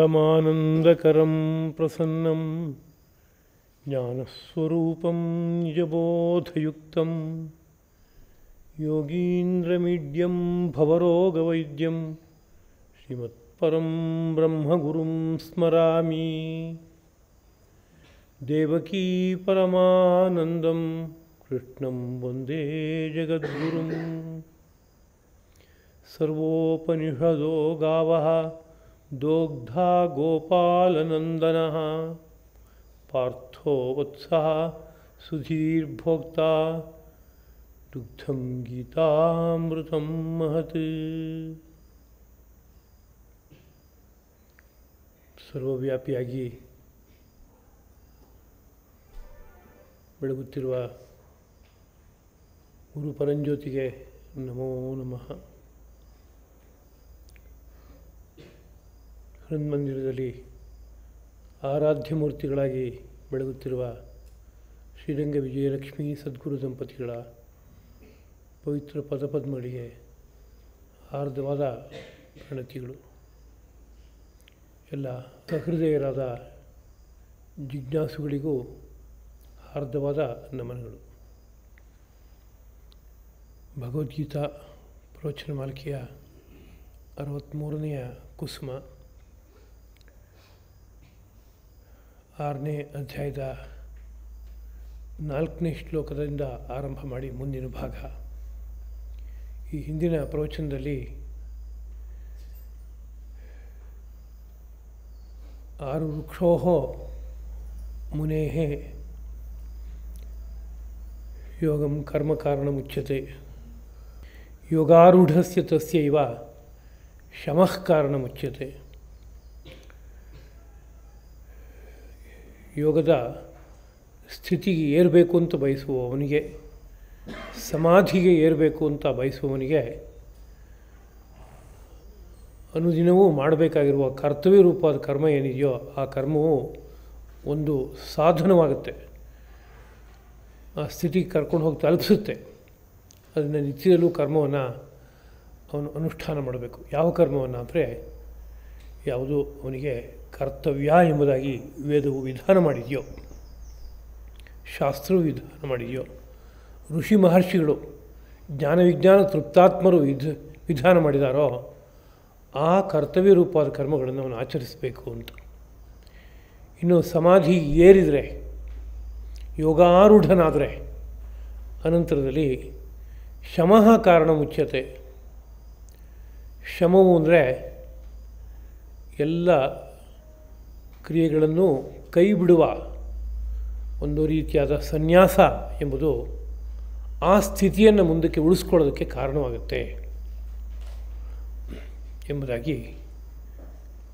आनन्दमानन्दकरं प्रसन्नं ज्ञानस्वरूपं निजबोधयुक्तं योगीन्द्रमीड्यं भवरोगवैद्यं श्रीमत्परं ब्रह्मगुरुं स्मरामि। देवकी परमानन्दं कृष्णं वन्दे जगद्गुरुं। सर्वोपनिषदो गावः दोग्धा गोपालनन्दनः पार्थो वत्सः ಸುಧೀರ್ಭೋಕ್ತಾ ದುಗ್ಧಂ ಗೀತಾಮೃತಂ ಮಹತ್. ಸರ್ವವ್ಯಾಪಿಯಾಗಿ ಬೆಳಗುತ್ತಿರುವ ಗುರು ಪರಂಜ್ಯೋತಿಗೆ ನಮೋ ನಮಃ. ಹೃನ್ಮಂದಿರದಲ್ಲಿ ಆರಾಧ್ಯ ಮೂರ್ತಿಗಳಾಗಿ ಬೆಳಗುತ್ತಿರುವ ಶ್ರೀರಂಗ ವಿಜಯಲಕ್ಷ್ಮೀ ಸದ್ಗುರು ದಂಪತಿಗಳ ಪವಿತ್ರ ಪದಪದ್ಮಗಳಿಗೆ ಹಾರ್ದವಾದ ಪ್ರಣತಿಗಳು. ಎಲ್ಲ ಸಹೃದಯರಾದ ಜಿಜ್ಞಾಸುಗಳಿಗೂ ಹಾರ್ದವಾದ ನಮನಗಳು. ಭಗವದ್ಗೀತಾ ಪ್ರವಚನ ಮಾಲಿಕೆಯ 63ನೆಯ ಕುಸುಮ 6ನೇ ಅಧ್ಯಾಯದ 4ನೇ ಶ್ಲೋಕದಿಂದ ಆರಂಭ ಮಾಡಿ ಮುಂದಿನ ಭಾಗ. ಈ ಹಿಂದಿನ ಪ್ರವಚನದಲ್ಲಿ 6 ವೃಕ್ಷೋಃ ಮುನೇಃ ಯೋಗಂ ಕರ್ಮ ಕಾರಣಮುಚ್ಯತೆ ಯೋಗಾರೂಢಸ್ಯ ತಸ್ಯೈವ ಶಮಃ ಕಾರಣಮುಚ್ಯತೆ. ಯೋಗದ ಸ್ಥಿತಿಗೆ ಏರಬೇಕು ಅಂತ ಬಯಸುವವನಿಗೆ, ಸಮಾಧಿಗೆ ಏರಬೇಕು ಅಂತ ಬಯಸುವವನಿಗೆ ಅನುದಿನವೂ ಮಾಡಬೇಕಾಗಿರುವ ಕರ್ತವ್ಯ ರೂಪವಾದ ಕರ್ಮ ಏನಿದೆಯೋ ಆ ಕರ್ಮವು ಒಂದು ಸಾಧನವಾಗುತ್ತೆ, ಆ ಸ್ಥಿತಿಗೆ ಕರ್ಕೊಂಡು ಹೋಗಿ ತಲುಪಿಸುತ್ತೆ. ಅದನ್ನು ನಿತ್ಯದಲ್ಲೂ ಕರ್ಮವನ್ನು ಅವನು ಅನುಷ್ಠಾನ ಮಾಡಬೇಕು. ಯಾವ ಕರ್ಮವನ್ನು ಅಂದರೆ ಯಾವುದು ಅವನಿಗೆ ಕರ್ತವ್ಯ ಎಂಬುದಾಗಿ ವೇದವು ವಿಧಾನ ಮಾಡಿದೆಯೋ, ಶಾಸ್ತ್ರವು ವಿಧಾನ ಮಾಡಿದೆಯೋ, ಋಷಿ ಮಹರ್ಷಿಗಳು ಜ್ಞಾನ ವಿಜ್ಞಾನ ತೃಪ್ತಾತ್ಮರು ವಿಧಾನ ಮಾಡಿದಾರೋ ಆ ಕರ್ತವ್ಯ ರೂಪವಾದ ಕರ್ಮಗಳನ್ನು ಅವನು ಆಚರಿಸಬೇಕು ಅಂತ. ಇನ್ನು ಸಮಾಧಿ ಏರಿದರೆ, ಯೋಗಾರೂಢನಾದರೆ ಅನಂತರದಲ್ಲಿ ಶಮಃ ಕಾರಣ ಮುಚ್ಯತೆ. ಶಮವು ಅಂದರೆ ಎಲ್ಲ ಕ್ರಿಯೆಗಳನ್ನು ಕೈ ಬಿಡುವ ಒಂದು ರೀತಿಯಾದ ಸನ್ಯಾಸ ಎಂಬುದು ಆ ಸ್ಥಿತಿಯನ್ನು ಮುಂದಕ್ಕೆ ಉಳಿಸ್ಕೊಳ್ಳೋದಕ್ಕೆ ಕಾರಣವಾಗುತ್ತೆ ಎಂಬುದಾಗಿ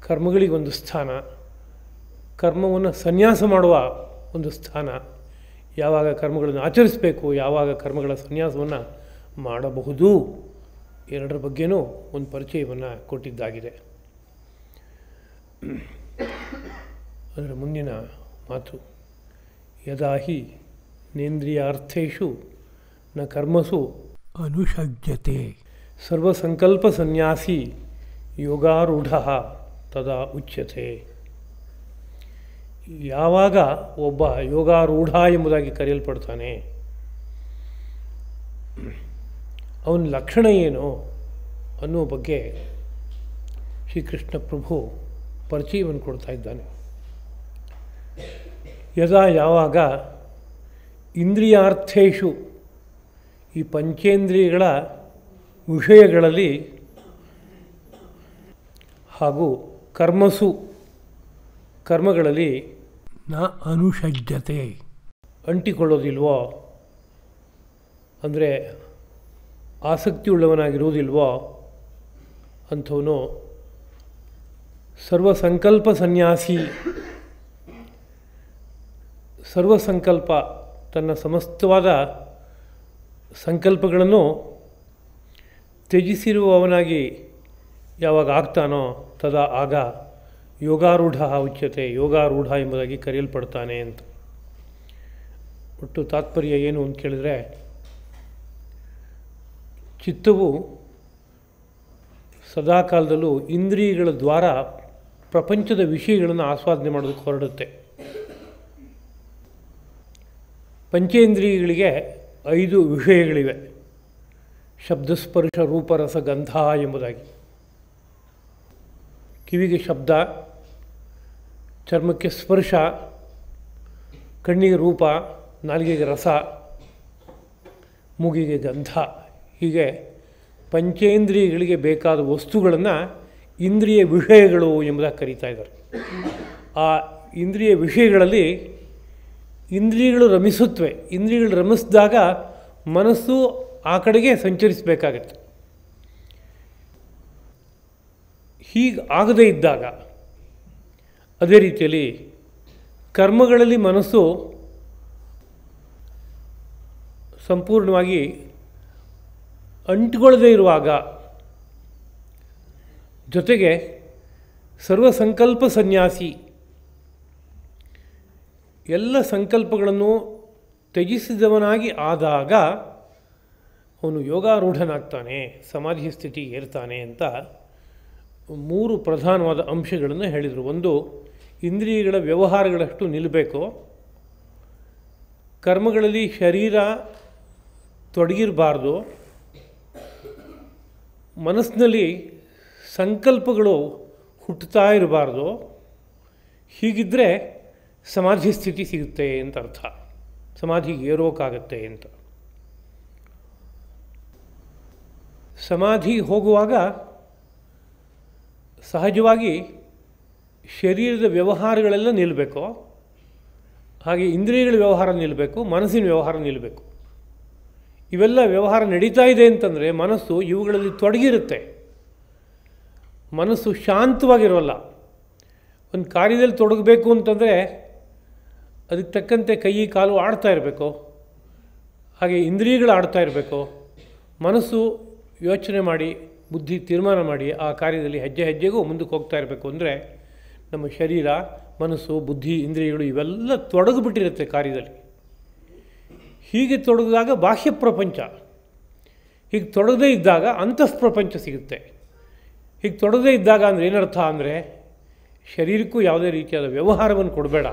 ಕರ್ಮಗಳಿಗೊಂದು ಸ್ಥಾನ, ಕರ್ಮವನ್ನು ಸನ್ಯಾಸ ಮಾಡುವ ಒಂದು ಸ್ಥಾನ, ಯಾವಾಗ ಕರ್ಮಗಳನ್ನು ಆಚರಿಸಬೇಕು, ಯಾವಾಗ ಕರ್ಮಗಳ ಸನ್ಯಾಸವನ್ನು ಮಾಡಬಹುದು, ಎರಡರ ಬಗ್ಗೆನೂ ಒಂದು ಪರಿಚಯವನ್ನು ಕೊಟ್ಟಿದ್ದಾಗಿದೆ. ಅದರ ಮುಂದಿನ ಮಾತು, ಯದಾ ಹಿ ನೇಂದ್ರಿಯಾರ್ಥೇಷು ನ ಕರ್ಮಸು ಅನುಷಜ್ಯತೆ ಸರ್ವಸಂಕಲ್ಪ ಸನ್ಯಾಸಿ ಯೋಗಾರೂಢ ತದಾ ಉಚ್ಯತೆ. ಯಾವಾಗ ಒಬ್ಬ ಯೋಗಾರೂಢ ಎಂಬುದಾಗಿ ಕರೆಯಲ್ಪಡ್ತಾನೆ, ಅವನ ಲಕ್ಷಣ ಏನು ಅನ್ನುವ ಬಗ್ಗೆ ಶ್ರೀಕೃಷ್ಣ ಪ್ರಭು ಪರಿಚಯವನ್ನು ಕೊಡ್ತಾ ಇದ್ದಾನೆ. ಯಾವಾಗ ಇಂದ್ರಿಯಾರ್ಥೇಷು, ಈ ಪಂಚೇಂದ್ರಿಯಗಳ ವಿಷಯಗಳಲ್ಲಿ ಹಾಗೂ ಕರ್ಮಸು, ಕರ್ಮಗಳಲ್ಲಿ ನ ಅನುಷಜ್ಯತೆ, ಅಂಟಿಕೊಳ್ಳೋದಿಲ್ವೋ, ಅಂದರೆ ಆಸಕ್ತಿಯುಳ್ಳವನಾಗಿರುವುದಿಲ್ವೋ ಅಂಥವನು ಸರ್ವಸಂಕಲ್ಪ ಸನ್ಯಾಸಿ. ಸರ್ವಸಂಕಲ್ಪ, ತನ್ನ ಸಮಸ್ತವಾದ ಸಂಕಲ್ಪಗಳನ್ನು ತ್ಯಜಿಸಿರುವವನಾಗಿ ಯಾವಾಗ ಆಗ್ತಾನೋ ತದಾ ಆಗ ಯೋಗಾರೂಢ ಉಚ್ಯತೆ, ಯೋಗಾರೂಢ ಎಂಬುದಾಗಿ ಕರೆಯಲ್ಪಡ್ತಾನೆ ಅಂತ. ಒಟ್ಟು ತಾತ್ಪರ್ಯ ಏನು ಅಂತ ಕೇಳಿದರೆ, ಚಿತ್ತವು ಸದಾಕಾಲದಲ್ಲೂ ಇಂದ್ರಿಯಗಳ ದ್ವಾರ ಪ್ರಪಂಚದ ವಿಷಯಗಳನ್ನು ಆಸ್ವಾದನೆ ಮಾಡೋದಕ್ಕೆ ಹೊರಡುತ್ತೆ. ಪಂಚೇಂದ್ರಿಯಗಳಿಗೆ 5 ವಿಷಯಗಳಿವೆ, ಶಬ್ದಸ್ಪರ್ಶ ರೂಪರಸ ಗಂಧ ಎಂಬುದಾಗಿ. ಕಿವಿಗೆ ಶಬ್ದ, ಚರ್ಮಕ್ಕೆ ಸ್ಪರ್ಶ, ಕಣ್ಣಿಗೆ ರೂಪ, ನಾಲಿಗೆಗೆ ರಸ, ಮೂಗಿಗೆ ಗಂಧ. ಹೀಗೆ ಪಂಚೇಂದ್ರಿಯಗಳಿಗೆ ಬೇಕಾದ ವಸ್ತುಗಳನ್ನು ಇಂದ್ರಿಯ ವಿಷಯಗಳು ಎಂಬುದಾಗಿ ಕರೀತಾ ಇದ್ದಾರೆ. ಆ ಇಂದ್ರಿಯ ವಿಷಯಗಳಲ್ಲಿ ಇಂದ್ರಿಯಗಳು ರಮಿಸುತ್ತವೆ. ಇಂದ್ರಿಯಗಳು ರಮಿಸಿದಾಗ ಮನಸ್ಸು ಆ ಕಡೆಗೆ ಸಂಚರಿಸಬೇಕಾಗತ್ತೆ. ಹೀಗೆ ಆಗದೇ ಇದ್ದಾಗ, ಅದೇ ರೀತಿಯಲ್ಲಿ ಕರ್ಮಗಳಲ್ಲಿ ಮನಸ್ಸು ಸಂಪೂರ್ಣವಾಗಿ ಅಂಟುಕೊಳ್ಳದೇ ಇರುವಾಗ, ಜೊತೆಗೆ ಸರ್ವಸಂಕಲ್ಪ ಸನ್ಯಾಸಿ, ಎಲ್ಲ ಸಂಕಲ್ಪಗಳನ್ನು ತ್ಯಜಿಸಿದವನಾಗಿ ಆದಾಗ ಅವನು ಯೋಗಾರೂಢನಾಗ್ತಾನೆ, ಸಮಾಧಿ ಸ್ಥಿತಿ ಏರ್ತಾನೆ ಅಂತ 3 ಪ್ರಧಾನವಾದ ಅಂಶಗಳನ್ನು ಹೇಳಿದರು. ಒಂದು, ಇಂದ್ರಿಯಗಳ ವ್ಯವಹಾರಗಳಷ್ಟು ನಿಲ್ಲಬೇಕು, ಕರ್ಮಗಳಲ್ಲಿ ಶರೀರ ತೊಡಗಿರಬಾರ್ದು, ಮನಸ್ಸಿನಲ್ಲಿ ಸಂಕಲ್ಪಗಳು ಹುಟ್ಟುತ್ತಾ ಇರಬಾರ್ದು. ಹೀಗಿದ್ದರೆ ಸಮಾಧಿ ಸ್ಥಿತಿ ಸಿಗುತ್ತೆ ಅಂತ ಅರ್ಥ, ಸಮಾಧಿಗೆ ಏರೋಕ್ಕಾಗತ್ತೆ ಅಂತ. ಸಮಾಧಿ ಹೋಗುವಾಗ ಸಹಜವಾಗಿ ಶರೀರದ ವ್ಯವಹಾರಗಳೆಲ್ಲ ನಿಲ್ಲಬೇಕು, ಹಾಗೆ ಇಂದ್ರಿಯಗಳ ವ್ಯವಹಾರ ನಿಲ್ಲಬೇಕು, ಮನಸ್ಸಿನ ವ್ಯವಹಾರ ನಿಲ್ಲಬೇಕು. ಇವೆಲ್ಲ ವ್ಯವಹಾರ ನಡೀತಾ ಇದೆ ಅಂತಂದರೆ ಮನಸ್ಸು ಇವುಗಳಲ್ಲಿ ತೊಡಗಿರುತ್ತೆ. ಮನಸ್ಸು ಶಾಂತವಾಗಿರೋಲ್ಲ. ಒಂದು ಕಾರ್ಯದಲ್ಲಿ ತೊಡಗಬೇಕು ಅಂತಂದರೆ ಅದಕ್ಕೆ ತಕ್ಕಂತೆ ಕೈ ಕಾಲು ಆಡ್ತಾ ಇರಬೇಕು, ಹಾಗೆ ಇಂದ್ರಿಯಗಳು ಆಡ್ತಾ ಇರಬೇಕು, ಮನಸ್ಸು ಯೋಚನೆ ಮಾಡಿ ಬುದ್ಧಿ ತೀರ್ಮಾನ ಮಾಡಿ ಆ ಕಾರ್ಯದಲ್ಲಿ ಹೆಜ್ಜೆ ಹೆಜ್ಜೆಗೂ ಮುಂದಕ್ಕೆ ಹೋಗ್ತಾ ಇರಬೇಕು. ಅಂದರೆ ನಮ್ಮ ಶರೀರ, ಮನಸ್ಸು, ಬುದ್ಧಿ, ಇಂದ್ರಿಯಗಳು ಇವೆಲ್ಲ ತೊಡಗಿಬಿಟ್ಟಿರುತ್ತೆ ಕಾರ್ಯದಲ್ಲಿ. ಹೀಗೆ ತೊಡಗಿದಾಗ ಬಾಹ್ಯ ಪ್ರಪಂಚ, ಹೀಗೆ ತೊಡಗದೇ ಇದ್ದಾಗ ಅಂತಃಪ್ರಪಂಚ ಸಿಗುತ್ತೆ. ಹೀಗೆ ತೊಡಗದೇ ಇದ್ದಾಗ ಅಂದರೆ ಏನರ್ಥ ಅಂದರೆ ಶರೀರಕ್ಕೂ ಯಾವುದೇ ರೀತಿಯಾದ ವ್ಯವಹಾರವನ್ನು ಕೊಡಬೇಡ,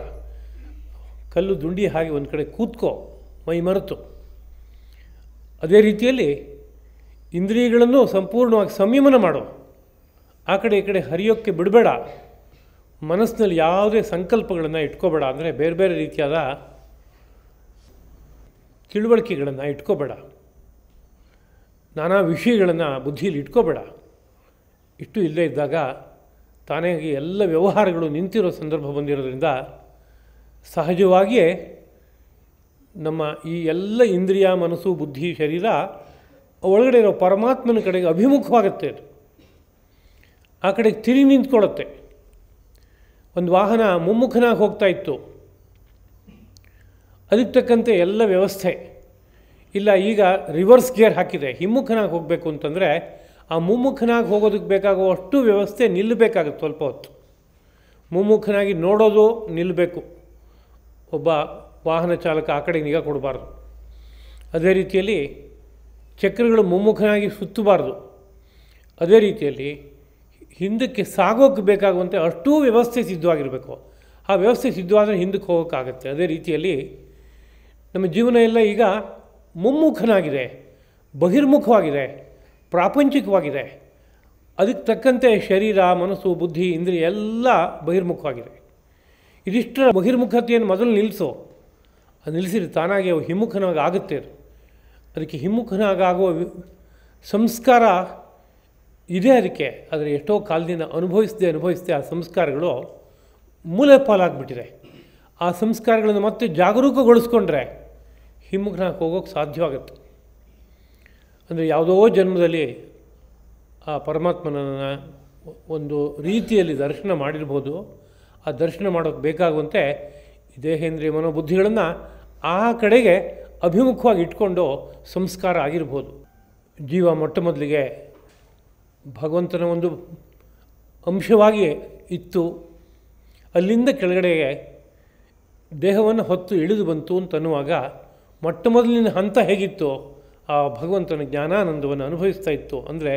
ಕಲ್ಲು ದುಂಡಿ ಹಾಗೆ ಒಂದು ಕಡೆ ಕೂತ್ಕೋ ಮೈ ಮರೆತು. ಅದೇ ರೀತಿಯಲ್ಲಿ ಇಂದ್ರಿಯಗಳನ್ನು ಸಂಪೂರ್ಣವಾಗಿ ಸಂಯಮನ ಮಾಡು, ಆ ಕಡೆ ಈ ಕಡೆ ಹರಿಯೋಕ್ಕೆ ಬಿಡಬೇಡ, ಮನಸ್ಸಿನಲ್ಲಿ ಯಾವುದೇ ಸಂಕಲ್ಪಗಳನ್ನು ಇಟ್ಕೋಬೇಡ, ಅಂದರೆ ಬೇರೆ ಬೇರೆ ರೀತಿಯಾದ ತಿಳುವಳಿಕೆಗಳನ್ನು ಇಟ್ಕೋಬೇಡ, ನಾನಾ ವಿಷಯಗಳನ್ನು ಬುದ್ಧಿಯಲ್ಲಿ ಇಟ್ಕೋಬೇಡ. ಇಷ್ಟು ಇಲ್ಲದೇ ಇದ್ದಾಗ ತಾನೇ ಎಲ್ಲ ವ್ಯವಹಾರಗಳು ನಿಂತಿರೋ ಸಂದರ್ಭ ಬಂದಿರೋದ್ರಿಂದ ಸಹಜವಾಗಿಯೇ ನಮ್ಮ ಈ ಎಲ್ಲ ಇಂದ್ರಿಯ, ಮನಸ್ಸು, ಬುದ್ಧಿ, ಶರೀರ ಒಳಗಡೆ ಇರೋ ಪರಮಾತ್ಮನ ಕಡೆಗೆ ಅಭಿಮುಖವಾಗುತ್ತೆ. ಅದು ಆ ಕಡೆಗೆ ತಿರುಗಿ ನಿಂತ್ಕೊಳ್ಳುತ್ತೆ. ಒಂದು ವಾಹನ ಮುಮ್ಮುಖನಾಗಿ ಹೋಗ್ತಾ ಇತ್ತು, ಅದಕ್ಕೆ ತಕ್ಕಂತೆ ಎಲ್ಲ ವ್ಯವಸ್ಥೆ ಇಲ್ಲ. ಈಗ ರಿವರ್ಸ್ ಗೇರ್ ಹಾಕಿದೆ, ಹಿಮ್ಮುಖನಾಗಿ ಹೋಗಬೇಕು ಅಂತಂದರೆ ಆ ಮುಮ್ಮುಖನಾಗಿ ಹೋಗೋದಕ್ಕೆ ಬೇಕಾಗುವಷ್ಟು ವ್ಯವಸ್ಥೆ ನಿಲ್ಲಬೇಕಾಗುತ್ತೆ. ಸ್ವಲ್ಪ ಹೊತ್ತು ಮುಮ್ಮುಖನಾಗಿ ನೋಡೋದು ನಿಲ್ಲಬೇಕು. ಒಬ್ಬ ವಾಹನ ಚಾಲಕ ಆ ಕಡೆಗೆ ನಿಗಾ ಕೊಡಬಾರ್ದು. ಅದೇ ರೀತಿಯಲ್ಲಿ ಚಕ್ರಗಳು ಮುಮ್ಮುಖನಾಗಿ ಸುತ್ತಬಾರ್ದು. ಅದೇ ರೀತಿಯಲ್ಲಿ ಹಿಂದಕ್ಕೆ ಸಾಗೋಕ್ಕೆ ಬೇಕಾಗುವಂತೆ ಅಷ್ಟೂ ವ್ಯವಸ್ಥೆ ಸಿದ್ಧವಾಗಿರಬೇಕು. ಆ ವ್ಯವಸ್ಥೆ ಸಿದ್ಧವಾದರೆ ಹಿಂದಕ್ಕೆ ಹೋಗೋಕ್ಕಾಗತ್ತೆ. ಅದೇ ರೀತಿಯಲ್ಲಿ ನಮ್ಮ ಜೀವನ ಎಲ್ಲ ಈಗ ಮುಮ್ಮುಖನಾಗಿದೆ, ಬಹಿರ್ಮುಖವಾಗಿದೆ, ಪ್ರಾಪಂಚಿಕವಾಗಿದೆ. ಅದಕ್ಕೆ ತಕ್ಕಂತೆ ಶರೀರ, ಮನಸ್ಸು, ಬುದ್ಧಿ, ಇಂದ್ರಿಯ ಎಲ್ಲ ಬಹಿರ್ಮುಖವಾಗಿದೆ. ಇದಿಷ್ಟರ ಬಹಿರ್ಮುಖತೆಯನ್ನು ಮೊದಲು ನಿಲ್ಲಿಸೋ, ಅದು ನಿಲ್ಲಿಸಿದ್ರೆ ತಾನಾಗಿ ಅವು ಹಿಮ್ಮುಖನಾಗಿ ಆಗುತ್ತೆ. ಅದಕ್ಕೆ ಹಿಮ್ಮುಖನಾಗುವ ಸಂಸ್ಕಾರ ಇದೆ ಅದಕ್ಕೆ. ಆದರೆ ಎಷ್ಟೋ ಕಾಲದಿಂದ ಅನುಭವಿಸದೆ ಆ ಸಂಸ್ಕಾರಗಳು ಮೂಲೆ ಪಾಲಾಗಿಬಿಟ್ಟಿದೆ. ಆ ಸಂಸ್ಕಾರಗಳನ್ನು ಮತ್ತೆ ಜಾಗರೂಕಗೊಳಿಸ್ಕೊಂಡ್ರೆ ಹಿಮ್ಮುಖನಾಗಿ ಹೋಗೋಕ್ಕೆ ಸಾಧ್ಯವಾಗುತ್ತೆ. ಅಂದರೆ ಯಾವುದೋ ಜನ್ಮದಲ್ಲಿ ಆ ಪರಮಾತ್ಮನನ್ನು ಒಂದು ರೀತಿಯಲ್ಲಿ ದರ್ಶನ ಮಾಡಿರ್ಬೋದು. ಆ ದರ್ಶನ ಮಾಡೋಕ್ಕೆ ಬೇಕಾಗುವಂತೆ ದೇಹೇಂದ್ರಿಯ ಮನೋಬುದ್ಧಿಗಳನ್ನು ಆ ಕಡೆಗೆ ಅಭಿಮುಖವಾಗಿ ಇಟ್ಕೊಂಡು ಸಂಸ್ಕಾರ ಆಗಿರ್ಬೋದು. ಜೀವ ಮೊಟ್ಟ ಮೊದಲಿಗೆ ಭಗವಂತನ ಒಂದು ಅಂಶವಾಗಿ ಇತ್ತು, ಅಲ್ಲಿಂದ ಕೆಳಗಡೆಗೆ ದೇಹವನ್ನು ಹೊತ್ತು ಇಳಿದು ಬಂತು ಅಂತನ್ನುವಾಗ ಮೊಟ್ಟ ಮೊದಲಿನ ಹಂತ ಹೇಗಿತ್ತು, ಆ ಭಗವಂತನ ಜ್ಞಾನಾನಂದವನ್ನು ಅನುಭವಿಸ್ತಾ ಇತ್ತು. ಅಂದರೆ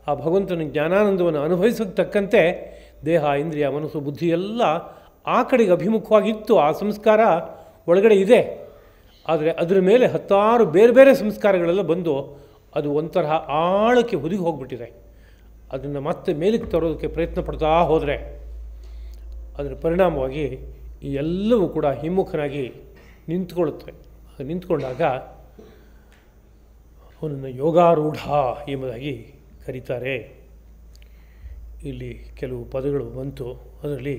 ಆ ಭಗವಂತನ ಜ್ಞಾನಾನಂದವನ್ನು ಅನುಭವಿಸೋಕ್ಕೆ ತಕ್ಕಂತೆ ದೇಹ, ಇಂದ್ರಿಯ, ಮನಸ್ಸು, ಬುದ್ಧಿ ಎಲ್ಲ ಆ ಕಡೆಗೆ ಅಭಿಮುಖವಾಗಿತ್ತು. ಆ ಸಂಸ್ಕಾರ ಒಳಗಡೆ ಇದೆ. ಆದರೆ ಅದರ ಮೇಲೆ 10 ಬೇರೆ ಬೇರೆ ಸಂಸ್ಕಾರಗಳೆಲ್ಲ ಬಂದು ಅದು ಒಂಥರ ಆಳಕ್ಕೆ ಹುದುಗಿ ಹೋಗಿಬಿಟ್ಟಿದೆ. ಅದನ್ನು ಮತ್ತೆ ಮೇಲಕ್ಕೆ ತರೋದಕ್ಕೆ ಪ್ರಯತ್ನ ಪಡ್ತಾ ಹೋದರೆ ಅದರ ಪರಿಣಾಮವಾಗಿ ಈ ಎಲ್ಲವೂ ಕೂಡ ಹಿಮ್ಮುಖನಾಗಿ ನಿಂತ್ಕೊಳ್ಳುತ್ತವೆ. ನಿಂತ್ಕೊಂಡಾಗ ಅವನನ್ನು ಯೋಗಾರೂಢ ಎಂಬುದಾಗಿ ಕರೀತಾರೆ. ಇಲ್ಲಿ ಕೆಲವು ಪದಗಳು ಬಂತು. ಅದರಲ್ಲಿ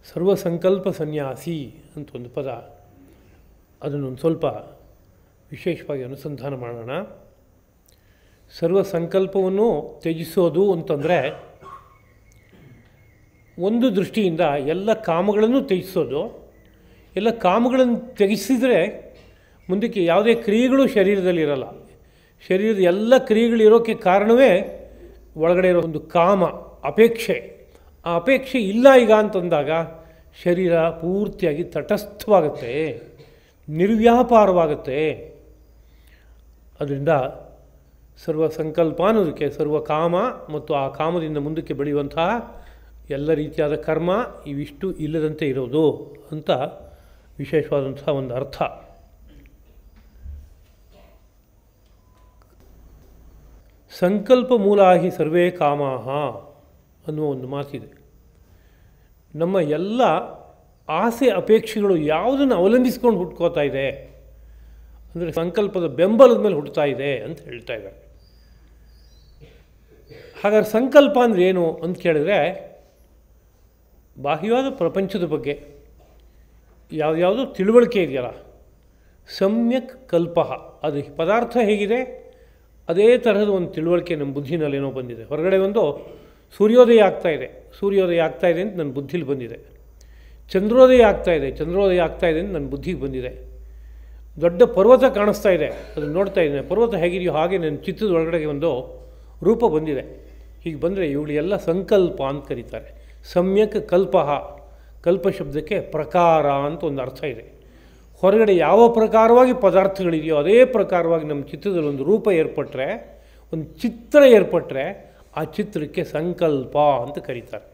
ಸರ್ವಸಂಕಲ್ಪ ಸನ್ಯಾಸಿ ಅಂತ ಒಂದು ಪದ, ಅದನ್ನೊಂದು ಸ್ವಲ್ಪ ವಿಶೇಷವಾಗಿ ಅನುಸಂಧಾನ ಮಾಡೋಣ. ಸರ್ವಸಂಕಲ್ಪವನ್ನು ತ್ಯಜಿಸೋದು ಅಂತಂದರೆ ಒಂದು ದೃಷ್ಟಿಯಿಂದ ಎಲ್ಲ ಕಾಮಗಳನ್ನು ತ್ಯಜಿಸೋದು. ಎಲ್ಲ ಕಾಮಗಳನ್ನು ತ್ಯಜಿಸಿದರೆ ಮುಂದಕ್ಕೆ ಯಾವುದೇ ಕ್ರಿಯೆಗಳು ಶರೀರದಲ್ಲಿರಲ್ಲ. ಶರೀರದ ಎಲ್ಲ ಕ್ರಿಯೆಗಳಿರೋಕ್ಕೆ ಕಾರಣವೇ ಒಳಗಡೆ ಇರೋ ಒಂದು ಕಾಮ, ಅಪೇಕ್ಷೆ. ಆ ಅಪೇಕ್ಷೆ ಇಲ್ಲ ಈಗ ಅಂತಂದಾಗ ಶರೀರ ಪೂರ್ತಿಯಾಗಿ ತಟಸ್ಥವಾಗುತ್ತೆ, ನಿರ್ವ್ಯಾಪಾರವಾಗುತ್ತೆ. ಅದರಿಂದ ಸರ್ವಸಂಕಲ್ಪ ಅನ್ನೋದಕ್ಕೆ ಸರ್ವಕಾಮ ಮತ್ತು ಆ ಕಾಮದಿಂದ ಮುಂದಕ್ಕೆ ಬೆಳೆಯುವಂತಹ ಎಲ್ಲ ರೀತಿಯಾದ ಕರ್ಮ ಇವಿಷ್ಟು ಇಲ್ಲದಂತೆ ಇರೋದು ಅಂತ ವಿಶೇಷವಾದಂಥ ಒಂದು ಅರ್ಥ. ಸಂಕಲ್ಪ ಮೂಲಾಹಿ ಸರ್ವೇ ಕಾಮಾಹ ಅನ್ನುವ ಒಂದು ಮಾತಿದೆ. ನಮ್ಮ ಎಲ್ಲ ಆಸೆ ಅಪೇಕ್ಷೆಗಳು ಯಾವುದನ್ನು ಅವಲಂಬಿಸ್ಕೊಂಡು ಹುಟ್ಕೋತಾ ಇದೆ ಅಂದರೆ ಸಂಕಲ್ಪದ ಬೆಂಬಲದ ಮೇಲೆ ಹುಟ್ಟುತ್ತಾ ಇದೆ ಅಂತ ಹೇಳ್ತಾ ಇದ್ದಾರೆ. ಹಾಗಾದ್ರೆ ಸಂಕಲ್ಪ ಅಂದರೆ ಏನು ಅಂತ ಕೇಳಿದ್ರೆ, ಬಾಹ್ಯವಾದ ಪ್ರಪಂಚದ ಬಗ್ಗೆ ಯಾವುದ್ಯಾವುದೋ ತಿಳುವಳಿಕೆ ಇದೆಯಲ್ಲ, ಸಮ್ಯಕ್ ಕಲ್ಪ, ಅದು ಪದಾರ್ಥ ಹೇಗಿದೆ ಅದೇ ತರಹದ ಒಂದು ತಿಳುವಳಿಕೆ ನಮ್ಮ ಬುದ್ಧಿನಲ್ಲೇನೋ ಬಂದಿದೆ. ಹೊರಗಡೆ ಒಂದು ಸೂರ್ಯೋದಯ ಆಗ್ತಾಯಿದೆ, ಸೂರ್ಯೋದಯ ಆಗ್ತಾಯಿದೆ ಅಂತ ನನ್ನ ಬುದ್ಧಿಲಿ ಬಂದಿದೆ. ಚಂದ್ರೋದಯ ಆಗ್ತಾಯಿದೆ, ಚಂದ್ರೋದಯ ಆಗ್ತಾಯಿದೆ ಅಂತ ನನ್ನ ಬುದ್ಧಿಗೆ ಬಂದಿದೆ. ದೊಡ್ಡ ಪರ್ವತ ಕಾಣಿಸ್ತಾ ಇದೆ, ಅದನ್ನು ನೋಡ್ತಾ ಇದ್ದೇನೆ. ಪರ್ವತ ಹೇಗಿದೆಯೋ ಹಾಗೆ ನನ್ನ ಚಿತ್ರದ ಒಳಗಡೆಗೆ ಒಂದು ರೂಪ ಬಂದಿದೆ. ಹೀಗೆ ಬಂದರೆ ಇವುಗಳೆಲ್ಲ ಸಂಕಲ್ಪ ಅಂತ ಕರೀತಾರೆ. ಸಮ್ಯಕ್ ಕಲ್ಪ, ಕಲ್ಪ ಶಬ್ದಕ್ಕೆ ಪ್ರಕಾರ ಅಂತ ಒಂದು ಅರ್ಥ ಇದೆ. ಹೊರಗಡೆ ಯಾವ ಪ್ರಕಾರವಾಗಿ ಪದಾರ್ಥಗಳಿದೆಯೋ ಅದೇ ಪ್ರಕಾರವಾಗಿ ನಮ್ಮ ಚಿತ್ರದಲ್ಲಿ ಒಂದು ರೂಪ ಏರ್ಪಟ್ಟರೆ, ಒಂದು ಚಿತ್ರ ಏರ್ಪಟ್ಟರೆ ಆ ಚಿತ್ರಕ್ಕೆ ಸಂಕಲ್ಪ ಅಂತ ಕರೀತಾರೆ.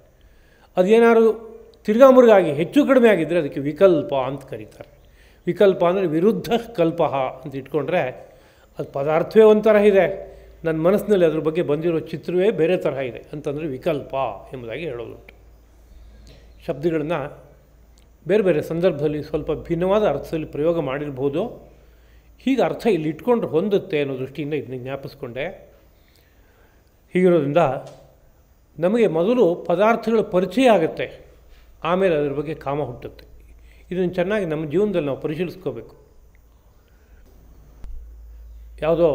ಅದೇನಾದ್ರು ತಿರ್ಗಾಮುರ್ಗಾಗಿ ಹೆಚ್ಚು ಕಡಿಮೆ ಆಗಿದ್ದರೆ ಅದಕ್ಕೆ ವಿಕಲ್ಪ ಅಂತ ಕರೀತಾರೆ. ವಿಕಲ್ಪ ಅಂದರೆ ವಿರುದ್ಧ ಕಲ್ಪ ಅಂತ ಇಟ್ಕೊಂಡ್ರೆ ಅದು ಪದಾರ್ಥವೇ ಒಂಥರ ಇದೆ, ನನ್ನ ಮನಸ್ಸಿನಲ್ಲಿ ಅದ್ರ ಬಗ್ಗೆ ಬಂದಿರೋ ಚಿತ್ರವೇ ಬೇರೆ ತರಹ ಇದೆ ಅಂತಂದರೆ ವಿಕಲ್ಪ ಎಂಬುದಾಗಿ ಹೇಳೋದುಂಟು. ಶಬ್ದಗಳನ್ನು ಬೇರೆ ಬೇರೆ ಸಂದರ್ಭದಲ್ಲಿ ಸ್ವಲ್ಪ ಭಿನ್ನವಾದ ಅರ್ಥದಲ್ಲಿ ಪ್ರಯೋಗ ಮಾಡಿರ್ಬೋದು. ಹೀಗೆ ಅರ್ಥ ಇಲ್ಲಿ ಇಟ್ಕೊಂಡ್ರೆ ಹೊಂದುತ್ತೆ ಅನ್ನೋ ದೃಷ್ಟಿಯಿಂದ ಇದನ್ನ ಜ್ಞಾಪಿಸ್ಕೊಂಡೆ. ಹೀಗಿರೋದ್ರಿಂದ ನಮಗೆ ಮೊದಲು ಪದಾರ್ಥಗಳ ಪರಿಚಯ ಆಗುತ್ತೆ, ಆಮೇಲೆ ಅದರ ಬಗ್ಗೆ ಕಾಮ ಹುಟ್ಟುತ್ತೆ. ಇದನ್ನು ಚೆನ್ನಾಗಿ ನಮ್ಮ ಜೀವನದಲ್ಲಿ ನಾವು ಪರಿಶೀಲಿಸ್ಕೋಬೇಕು. ಯಾವುದೋ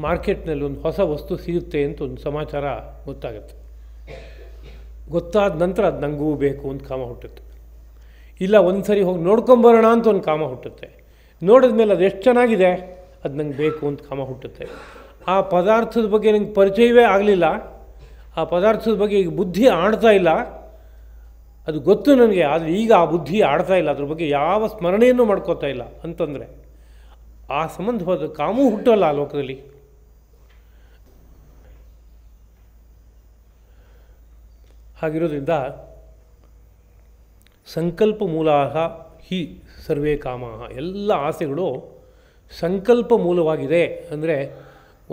ಮಾರ್ಕೆಟ್ನಲ್ಲಿ ಒಂದು ಹೊಸ ವಸ್ತು ಸಿಗುತ್ತೆ ಅಂತ ಒಂದು ಸಮಾಚಾರ ಗೊತ್ತಾಗುತ್ತೆ. ಗೊತ್ತಾದ ನಂತರ ಅದು ನನಗೂ ಬೇಕು ಅಂತ ಕಾಮ ಹುಟ್ಟುತ್ತೆ. ಇಲ್ಲ ಒಂದು ಸರಿ ಹೋಗಿ ನೋಡ್ಕೊಂಬರೋಣ ಅಂತ ಒಂದು ಕಾಮ ಹುಟ್ಟುತ್ತೆ. ನೋಡಿದ ಮೇಲೆ ಅದು ಎಷ್ಟು ಚೆನ್ನಾಗಿದೆ, ಅದು ನಂಗೆ ಬೇಕು ಅಂತ ಕಾಮ ಹುಟ್ಟುತ್ತೆ. ಆ ಪದಾರ್ಥದ ಬಗ್ಗೆ ನಂಗೆ ಪರಿಚಯವೇ ಆಗಲಿಲ್ಲ, ಆ ಪದಾರ್ಥದ ಬಗ್ಗೆ ಈಗ ಬುದ್ಧಿ ಆಡ್ತಾ ಇಲ್ಲ, ಅದು ಗೊತ್ತು ನನಗೆ, ಆದರೆ ಈಗ ಆ ಬುದ್ಧಿ ಆಡ್ತಾ ಇಲ್ಲ, ಅದ್ರ ಬಗ್ಗೆ ಯಾವ ಸ್ಮರಣೆಯನ್ನು ಮಾಡ್ಕೋತಾ ಇಲ್ಲ ಅಂತಂದರೆ ಆ ಸಂಬಂಧವಾದ ಕಾಮೂ ಹುಟ್ಟಲ್ಲ ಆ ಲೋಕದಲ್ಲಿ. ಹಾಗಿರೋದ್ರಿಂದ ಸಂಕಲ್ಪ ಮೂಲಾಹ ಹಿ ಸರ್ವೇ ಕಾಮಾಹ, ಎಲ್ಲ ಆಸೆಗಳು ಸಂಕಲ್ಪ ಮೂಲವಾಗಿದೆ. ಅಂದರೆ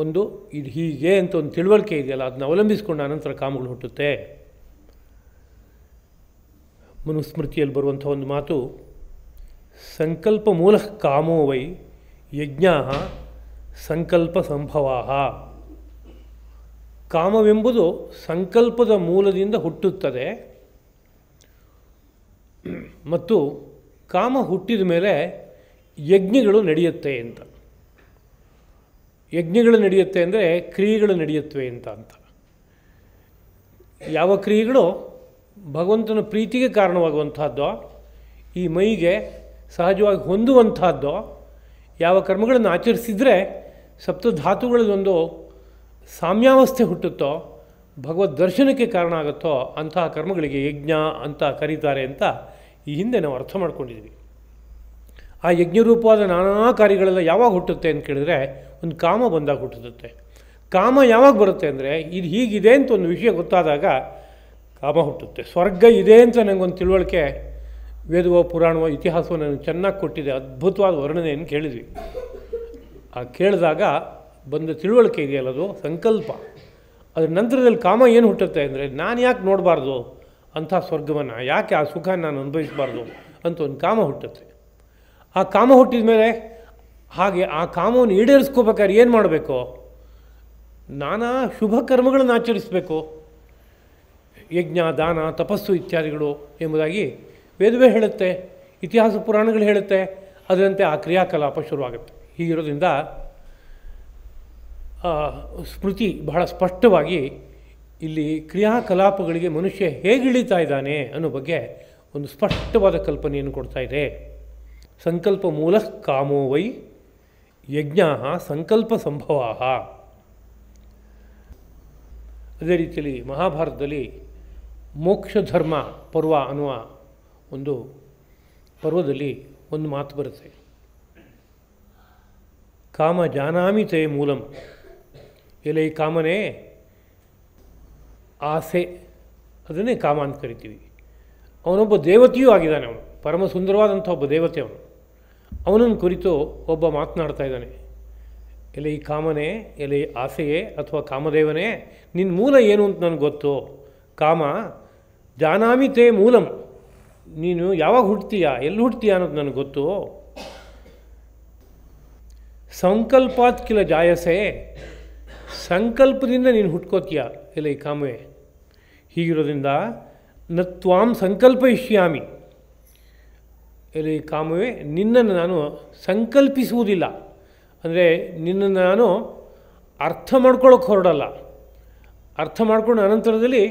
ಒಂದು ಇದು ಹೀಗೆ ಅಂತ ಒಂದು ತಿಳುವಳಿಕೆ ಇದೆಯಲ್ಲ, ಅದನ್ನ ಅವಲಂಬಿಸಿಕೊಂಡು ಅನಂತರ ಕಾಮಗಳು ಹುಟ್ಟುತ್ತೆ. ಮನುಸ್ಮೃತಿಯಲ್ಲಿ ಬರುವಂಥ ಒಂದು ಮಾತು, ಸಂಕಲ್ಪ ಮೂಲ ಕಾಮೋ ವೈ ಯಜ್ಞ ಸಂಕಲ್ಪ ಸಂಭವಾಹ. ಕಾಮವೆಂಬುದು ಸಂಕಲ್ಪದ ಮೂಲದಿಂದ ಹುಟ್ಟುತ್ತದೆ ಮತ್ತು ಕಾಮ ಹುಟ್ಟಿದ ಮೇಲೆ ಯಜ್ಞಗಳು ನಡೆಯುತ್ತೆ ಅಂತ. ಯಜ್ಞಗಳು ನಡೆಯುತ್ತೆ ಅಂದರೆ ಕ್ರಿಯೆಗಳು ನಡೆಯುತ್ತವೆ ಅಂತ. ಯಾವ ಕ್ರಿಯೆಗಳು ಭಗವಂತನ ಪ್ರೀತಿಗೆ ಕಾರಣವಾಗುವಂಥದ್ದೋ, ಈ ಮೈಗೆ ಸಹಜವಾಗಿ ಹೊಂದುವಂಥದ್ದೋ, ಯಾವ ಕರ್ಮಗಳನ್ನು ಆಚರಿಸಿದರೆ ಸಪ್ತಧಾತುಗಳದೊಂದು ಸಾಮ್ಯಾವಸ್ಥೆ ಹುಟ್ಟುತ್ತೋ, ಭಗವದ್ ದರ್ಶನಕ್ಕೆ ಕಾರಣ ಆಗುತ್ತೋ ಅಂತಹ ಕರ್ಮಗಳಿಗೆ ಯಜ್ಞ ಅಂತ ಕರೀತಾರೆ ಅಂತ ಈ ಹಿಂದೆ ನಾವು ಅರ್ಥ ಮಾಡ್ಕೊಂಡಿದ್ವಿ. ಆ ಯಜ್ಞರೂಪವಾದ ನಾನಾ ಕಾರ್ಯಗಳೆಲ್ಲ ಯಾವಾಗ ಹುಟ್ಟುತ್ತೆ ಅಂತ ಕೇಳಿದ್ರೆ ಒಂದು ಕಾಮ ಬಂದಾಗ ಹುಟ್ಟುತ್ತೆ. ಕಾಮ ಯಾವಾಗ ಬರುತ್ತೆ ಅಂದರೆ ಇದು ಹೀಗಿದೆ ಅಂತ ಒಂದು ವಿಷಯ ಗೊತ್ತಾದಾಗ ಕಾಮ ಹುಟ್ಟುತ್ತೆ. ಸ್ವರ್ಗ ಇದೆ ಅಂತ ನನಗೊಂದು ತಿಳುವಳಿಕೆ ವೇದವೋ ಪುರಾಣವೋ ಇತಿಹಾಸವೋ ನನಗೆ ಚೆನ್ನಾಗಿ ಕೊಟ್ಟಿದೆ, ಅದ್ಭುತವಾದ ವರ್ಣನೆಯನ್ನು ಕೇಳಿದ್ವಿ. ಆ ಕೇಳಿದಾಗ ಬಂದ ತಿಳುವಳಿಕೆ ಇದೆಯಲ್ಲ, ಅದು ಸಂಕಲ್ಪ. ಅದರ ನಂತರದಲ್ಲಿ ಕಾಮ ಏನು ಹುಟ್ಟುತ್ತೆ ಅಂದರೆ ನಾನು ಯಾಕೆ ನೋಡಬಾರ್ದು ಅಂಥ ಸ್ವರ್ಗವನ್ನು, ಯಾಕೆ ಆ ಸುಖ ನಾನು ಅನುಭವಿಸಬಾರ್ದು ಅಂತ ಒಂದು ಕಾಮ ಹುಟ್ಟುತ್ತೆ. ಆ ಕಾಮ ಹುಟ್ಟಿದ ಮೇಲೆ ಹಾಗೆ ಆ ಕಾಮವನ್ನು ಈಡೇರಿಸ್ಕೋಬೇಕಾದ್ರೆ ಏನು ಮಾಡಬೇಕು? ನಾನಾ ಶುಭ ಕರ್ಮಗಳನ್ನು ಆಚರಿಸಬೇಕು. ಯಜ್ಞ, ದಾನ, ತಪಸ್ಸು ಇತ್ಯಾದಿಗಳು ಎಂಬುದಾಗಿ ವೇದವೇ ಹೇಳುತ್ತೆ, ಇತಿಹಾಸ ಪುರಾಣಗಳು ಹೇಳುತ್ತೆ. ಅದರಂತೆ ಆ ಕ್ರಿಯಾಕಲಾಪ ಶುರುವಾಗುತ್ತೆ. ಹೀಗಿರೋದ್ರಿಂದ ಸ್ಮೃತಿ ಬಹಳ ಸ್ಪಷ್ಟವಾಗಿ ಇಲ್ಲಿ ಕ್ರಿಯಾಕಲಾಪಗಳಿಗೆ ಮನುಷ್ಯ ಹೇಗಿಳಿತಾ ಇದ್ದಾನೆ ಅನ್ನೋ ಬಗ್ಗೆ ಒಂದು ಸ್ಪಷ್ಟವಾದ ಕಲ್ಪನೆಯನ್ನು ಕೊಡ್ತಾ ಇದೆ. ಸಂಕಲ್ಪ ಮೂಲ ಕಾಮೋ ವೈ ಯಜ್ಞ ಸಂಕಲ್ಪ ಸಂಭವ. ಅದೇ ರೀತಿಯಲ್ಲಿ ಮಹಾಭಾರತದಲ್ಲಿ ಮೋಕ್ಷ ಧರ್ಮ ಪರ್ವ ಅನ್ನುವ ಒಂದು ಪರ್ವದಲ್ಲಿ ಒಂದು ಮಾತು ಬರುತ್ತೆ, ಕಾಮ ಜಾನಾಮಿ ತೇ ಮೂಲಂ. ಎಲೆ ಕಾಮನೇ ಆಸೆ, ಅದನ್ನೇ ಕಾಮ ಅಂತ ಕರಿತೀವಿ. ಅವನೊಬ್ಬ ದೇವತೆಯೂ ಆಗಿದ್ದಾನೆ. ಅವನು ಪರಮ ಸುಂದರವಾದಂಥ ಒಬ್ಬ ದೇವತೆ. ಅವನನ್ನು ಕುರಿತು ಒಬ್ಬ ಮಾತನಾಡ್ತಾ ಇದ್ದಾನೆ, ಎಲೆ ಈ ಕಾಮನೇ, ಎಲೆ ಆಸೆಯೇ ಅಥವಾ ಕಾಮದೇವನೇ, ನಿನ್ನ ಮೂಲ ಏನು ಅಂತ ನನಗೆ ಗೊತ್ತು. ಕಾಮ ಜಾನಾಮಿ ತೇ ಮೂಲಂ, ನೀನು ಯಾವಾಗ ಹುಡ್ತೀಯ, ಎಲ್ಲಿ ಹುಡ್ತೀಯ ಅನ್ನೋದು ನನಗೆ ಗೊತ್ತು. ಸಂಕಲ್ಪಾತ್ ಕಿಲ ಜಾಯಸೆ, ಸಂಕಲ್ಪದಿಂದ ನೀನು ಹುಟ್ಕೋತೀಯ ಇಲ್ಲ ಈ ಕಾಮವೇ. ಹೀಗಿರೋದ್ರಿಂದ ನತ್ವಾಂ ಸಂಕಲ್ಪಯಿಷ್ಯಾಮಿ, ಇಲ್ಲ ಈ ಕಾಮವೇ ನಿನ್ನನ್ನು ನಾನು ಸಂಕಲ್ಪಿಸುವುದಿಲ್ಲ. ಅಂದರೆ ನಿನ್ನನ್ನು ನಾನು ಅರ್ಥ ಮಾಡ್ಕೊಳ್ಳೋಕೆ ಹೊರಡಲ್ಲ. ಅರ್ಥ ಮಾಡ್ಕೊಂಡು ಅನಂತರದಲ್ಲಿ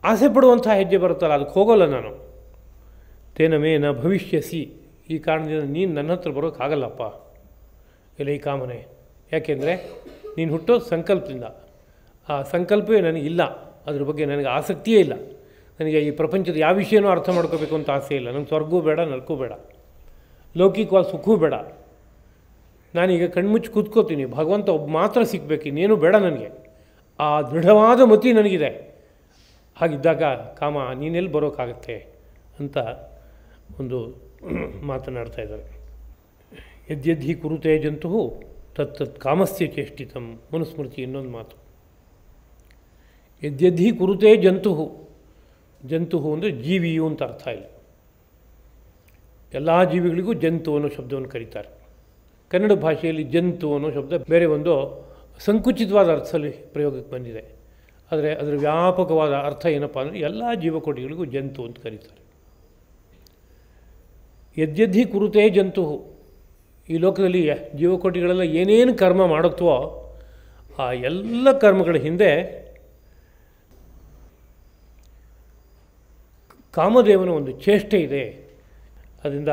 ಆಸೆ ಪಡುವಂಥ ಹೆಜ್ಜೆ ಬರುತ್ತಲ್ಲ, ಅದಕ್ಕೆ ಹೋಗೋಲ್ಲ ನಾನು. ತೇನ ಮೇ ನ ಭವಿಷ್ಯಸಿ, ಈ ಕಾರಣದಿಂದ ನೀನು ನನ್ನ ಹತ್ರ ಬರೋಕ್ಕಾಗಲ್ಲಪ್ಪ ಇಲ್ಲ ಈ ಕಾಮನೆ. ಯಾಕೆಂದರೆ ನೀನು ಹುಟ್ಟೋದು ಸಂಕಲ್ಪದಿಂದ. ಆ ಸಂಕಲ್ಪವೇ ನನಗಿಲ್ಲ, ಅದ್ರ ಬಗ್ಗೆ ನನಗೆ ಆಸಕ್ತಿಯೇ ಇಲ್ಲ. ನನಗೆ ಈ ಪ್ರಪಂಚದ ಯಾವ ವಿಷಯನೂ ಅರ್ಥ ಮಾಡ್ಕೋಬೇಕು ಅಂತ ಆಸೆ ಇಲ್ಲ. ನನಗೆ ಸ್ವರ್ಗೂ ಬೇಡ, ನರಕೂ ಬೇಡ, ಲೌಕಿಕವಾದ ಸುಖವೂ ಬೇಡ. ನಾನೀಗ ಕಣ್ಮುಚ್ಚಿ ಕೂತ್ಕೋತೀನಿ, ಭಗವಂತ ಒಬ್ಬ ಮಾತ್ರ ಸಿಗಬೇಕು, ಇನ್ನೇನು ಬೇಡ ನನಗೆ. ಆ ದೃಢವಾದ ಮತಿ ನನಗಿದೆ. ಹಾಗಿದ್ದಾಗ ಕಾಮ ನೀನೆಲ್ಲಿ ಬರೋಕ್ಕಾಗತ್ತೆ ಅಂತ ಒಂದು ಮಾತನಾಡ್ತಾ ಇದ್ದಾರೆ. ಯದ್ಯದ್ಹಿ ಕುರುತೆ ಜಂತು ತತ್ತತ್ ಕಾಮಸ್ಯ ಚೇಷ್ಟಿತಂ. ಮನುಸ್ಮೃತಿ ಇನ್ನೊಂದು ಮಾತು, ಯದ್ಯದ್ಹಿ ಕುರುತೆ ಜಂತು. ಜಂತು ಅಂದರೆ ಜೀವಿಯು ಅಂತ ಅರ್ಥ ಇಲ್ಲ. ಎಲ್ಲ ಜೀವಿಗಳಿಗೂ ಜಂತು ಅನ್ನೋ ಶಬ್ದವನ್ನು ಕರೀತಾರೆ. ಕನ್ನಡ ಭಾಷೆಯಲ್ಲಿ ಜಂತು ಅನ್ನೋ ಶಬ್ದ ಬೇರೆ ಒಂದು ಸಂಕುಚಿತವಾದ ಅರ್ಥದಲ್ಲಿ ಪ್ರಯೋಗಕ್ಕೆ ಬಂದಿದೆ. ಆದರೆ ಅದರ ವ್ಯಾಪಕವಾದ ಅರ್ಥ ಏನಪ್ಪ ಅಂದರೆ ಎಲ್ಲ ಜೀವಕೋಟಿಗಳಿಗೂ ಜಂತು ಅಂತ ಕರೀತಾರೆ. ಯದ್ಯದ್ಹಿ ಕುರುತೆ ಜಂತು. ಈ ಲೋಕದಲ್ಲಿ ಜೀವಕೋಟಿಗಳೆಲ್ಲ ಏನೇನು ಕರ್ಮ ಮಾಡುತ್ತವೋ ಆ ಎಲ್ಲ ಕರ್ಮಗಳ ಹಿಂದೆ ಕಾಮದೇವನ ಒಂದು ಚೇಷ್ಟೆ ಇದೆ. ಅದರಿಂದ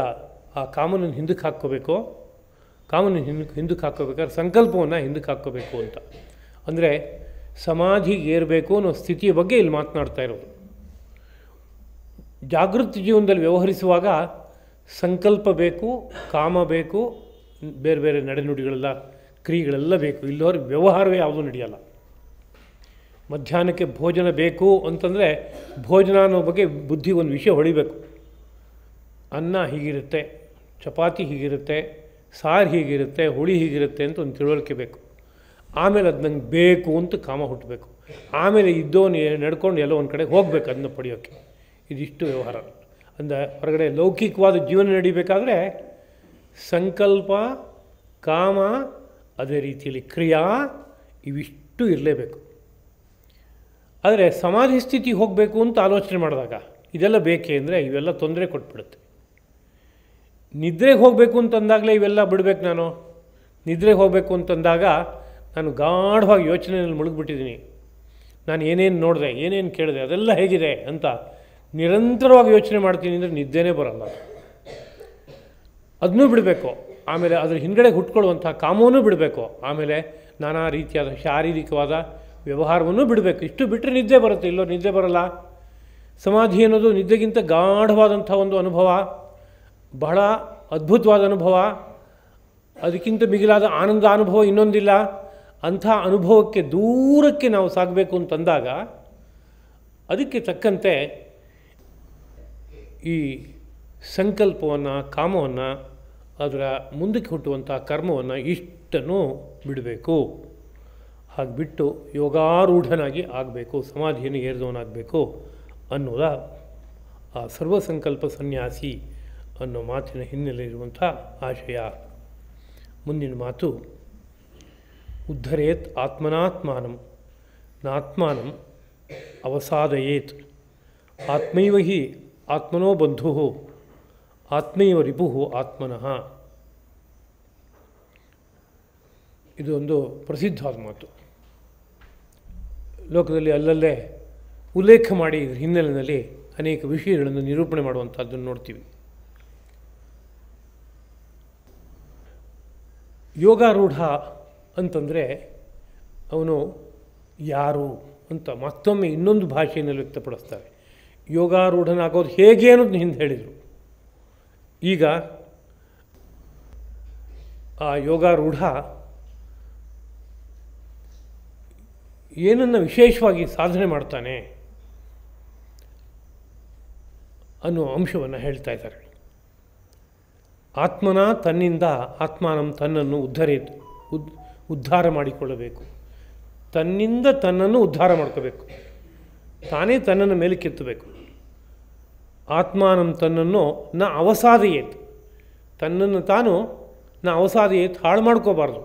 ಆ ಕಾಮನನ್ನು ಹಿಂದಕ್ಕೆ ಹಾಕ್ಕೋಬೇಕು. ಕಾಮನನ್ನು ಹಿಂದಕ್ಕೆ ಹಾಕ್ಕೋಬೇಕಾದ್ರೆ ಸಂಕಲ್ಪವನ್ನು ಹಿಂದಕ್ಕೆ ಹಾಕ್ಕೋಬೇಕು ಅಂತ. ಅಂದರೆ ಸಮಾಧಿಗೆ ಏರಬೇಕು ಅನ್ನೋ ಸ್ಥಿತಿಯ ಬಗ್ಗೆ ಇಲ್ಲಿ ಮಾತನಾಡ್ತಾ ಇರೋದು. ಜಾಗೃತ ಜೀವನದಲ್ಲಿ ವ್ಯವಹರಿಸುವಾಗ ಸಂಕಲ್ಪ ಬೇಕು, ಕಾಮ ಬೇಕು, ಬೇರೆ ಬೇರೆ ನಡೆನುಡಿಗಳೆಲ್ಲ ಕ್ರಿಯೆಗಳೆಲ್ಲ ಬೇಕು. ಇಲ್ಲವ್ರಿಗೆ ವ್ಯವಹಾರವೇ ಯಾವುದೂ ನಡೆಯಲ್ಲ. ಮಧ್ಯಾಹ್ನಕ್ಕೆ ಭೋಜನ ಬೇಕು ಅಂತಂದರೆ ಭೋಜನ ಅನ್ನೋ ಬಗ್ಗೆ ಬುದ್ಧಿ ಒಂದು ವಿಷಯ ಹೊಳಿಬೇಕು. ಅನ್ನ ಹೀಗಿರುತ್ತೆ, ಚಪಾತಿ ಹೀಗಿರುತ್ತೆ, ಸಾರು ಹೀಗಿರುತ್ತೆ, ಹುಳಿ ಹೀಗಿರುತ್ತೆ ಅಂತ ಒಂದು ತಿಳುವಳಿಕೆ ಬೇಕು. ಆಮೇಲೆ ಅದು ನಂಗೆ ಬೇಕು ಅಂತ ಕಾಮ ಹುಟ್ಟಬೇಕು. ಆಮೇಲೆ ಇದ್ದವನು ನಡ್ಕೊಂಡು ಎಲ್ಲ ಒಂದು ಕಡೆ ಹೋಗಬೇಕು ಅದನ್ನ ಪಡೆಯೋಕ್ಕೆ. ಇದಿಷ್ಟು ವ್ಯವಹಾರ. ಅಂದರೆ ಹೊರಗಡೆ ಲೌಕಿಕವಾದ ಜೀವನ ನಡಿಬೇಕಾದ್ರೆ ಸಂಕಲ್ಪ, ಕಾಮ, ಅದೇ ರೀತಿಯಲ್ಲಿ ಕ್ರಿಯಾ ಇವಿಷ್ಟು ಇರಲೇಬೇಕು. ಆದರೆ ಸಮಾಧಿ ಸ್ಥಿತಿಗೆ ಹೋಗಬೇಕು ಅಂತ ಆಲೋಚನೆ ಮಾಡಿದಾಗ ಇದೆಲ್ಲ ಬೇಕೇ ಅಂದರೆ ಇವೆಲ್ಲ ತೊಂದರೆ ಕೊಟ್ಬಿಡುತ್ತೆ. ನಿದ್ರೆಗೆ ಹೋಗಬೇಕು ಅಂತಂದಾಗಲೇ ಇವೆಲ್ಲ ಬಿಡಬೇಕು. ನಾನು ನಿದ್ರೆಗೆ ಹೋಗಬೇಕು ಅಂತಂದಾಗ ನಾನು ಗಾಢವಾಗಿ ಯೋಚನೆಯಲ್ಲಿ ಮುಳುಗ್ಬಿಟ್ಟಿದ್ದೀನಿ. ನಾನು ಏನೇನು ನೋಡಿದೆ, ಏನೇನು ಕೇಳಿದೆ, ಅದೆಲ್ಲ ಹೇಗಿದೆ ಅಂತ ನಿರಂತರವಾಗಿ ಯೋಚನೆ ಮಾಡ್ತೀನಿ ಅಂದರೆ ನಿದ್ದೆನೇ ಬರಲ್ಲ. ಅದನ್ನೂ ಬಿಡಬೇಕು. ಆಮೇಲೆ ಅದ್ರ ಹಿಂದ್ಗಡೆ ಹುಟ್ಕೊಳ್ಳುವಂಥ ಕಾಮವನ್ನೂ ಬಿಡಬೇಕು. ಆಮೇಲೆ ನಾನಾ ರೀತಿಯಾದ ಶಾರೀರಿಕವಾದ ವ್ಯವಹಾರವನ್ನು ಬಿಡಬೇಕು. ಇಷ್ಟು ಬಿಟ್ಟರೆ ನಿದ್ದೆ ಬರುತ್ತೆ, ಇಲ್ಲೋ ನಿದ್ದೆ ಬರಲ್ಲ. ಸಮಾಧಿ ಅನ್ನೋದು ನಿದ್ದೆಗಿಂತ ಗಾಢವಾದಂಥ ಒಂದು ಅನುಭವ, ಬಹಳ ಅದ್ಭುತವಾದ ಅನುಭವ. ಅದಕ್ಕಿಂತ ಮಿಗಿಲಾದ ಆನಂದ ಅನುಭವ ಇನ್ನೊಂದಿಲ್ಲ. ಅಂಥ ಅನುಭವಕ್ಕೆ ದೂರಕ್ಕೆ ನಾವು ಸಾಗಬೇಕು ಅಂತಂದಾಗ ಅದಕ್ಕೆ ತಕ್ಕಂತೆ ಈ ಸಂಕಲ್ಪವನ್ನು, ಕಾಮವನ್ನು, ಅದರ ಮುಂದಕ್ಕೆ ಹುಟ್ಟುವಂಥ ಕರ್ಮವನ್ನು ಇಷ್ಟನ್ನು ಬಿಡಬೇಕು. ಹಾಗೆ ಬಿಟ್ಟು ಯೋಗಾರೂಢನಾಗಿ ಆಗಬೇಕು, ಸಮಾಧಿಯನ್ನು ಏರಿದವನಾಗಬೇಕು ಅನ್ನೋದ ಆ ಸರ್ವಸಂಕಲ್ಪ ಸನ್ಯಾಸಿ ಅನ್ನೋ ಮಾತಿನ ಹಿನ್ನೆಲೆ ಇರುವಂಥ ಆಶಯ. ಮುಂದಿನ ಮಾತು, ಉದ್ಧರೇತ್ ಆತ್ಮನಾತ್ಮಾನಂ ನಾತ್ಮಾನಂ ಅವಸಾದಯೇತ್. ಆತ್ಮೈವ ಹಿ ಆತ್ಮನೋ ಬಂಧು ಆತ್ಮೈವ ರಿಪು ಆತ್ಮನಃ. ಇದು ಒಂದು ಪ್ರಸಿದ್ಧವಾದ ಮಾತು. ಲೋಕದಲ್ಲಿ ಅಲ್ಲಲ್ಲೇ ಉಲ್ಲೇಖ ಮಾಡಿ ಇದರ ಹಿನ್ನೆಲೆಯಲ್ಲಿ ಅನೇಕ ವಿಷಯಗಳನ್ನು ನಿರೂಪಣೆ ಮಾಡುವಂಥದ್ದನ್ನು ನೋಡ್ತೀವಿ. ಯೋಗಾರೂಢ ಅಂತಂದರೆ ಅವನು ಯಾರು ಅಂತ ಮತ್ತೊಮ್ಮೆ ಇನ್ನೊಂದು ಭಾಷೆಯಲ್ಲಿ ವ್ಯಕ್ತಪಡಿಸ್ತಾರೆ. ಯೋಗಾರೂಢನಾಗೋದು ಹೇಗೆ ಅನ್ನೋದನ್ನ ಹಿಂದೆ ಹೇಳಿದರು. ಈಗ ಆ ಯೋಗಾರೂಢ ಏನನ್ನು ವಿಶೇಷವಾಗಿ ಸಾಧನೆ ಮಾಡ್ತಾನೆ ಅನ್ನೋ ಅಂಶವನ್ನು ಹೇಳ್ತಾ ಇದ್ದಾರೆ. ಆತ್ಮನ ತನ್ನಿಂದ ಆತ್ಮಾನಂ ತನ್ನನ್ನು ಉದ್ಧಾರ ಮಾಡಿಕೊಳ್ಳಬೇಕು. ತನ್ನಿಂದ ತನ್ನನ್ನು ಉದ್ಧಾರ ಮಾಡ್ಕೋಬೇಕು. ತಾನೇ ತನ್ನನ್ನು ಮೇಲಕ್ಕೆತ್ತಬೇಕು. ಆತ್ಮಾನಂ ತನ್ನನ್ನು ನ ಅವಸಾದಯೇತ್. ತನ್ನನ್ನು ತಾನು ನ ಅವಸಾದಯೇತ್ ಹಾಳು ಮಾಡ್ಕೋಬಾರ್ದು.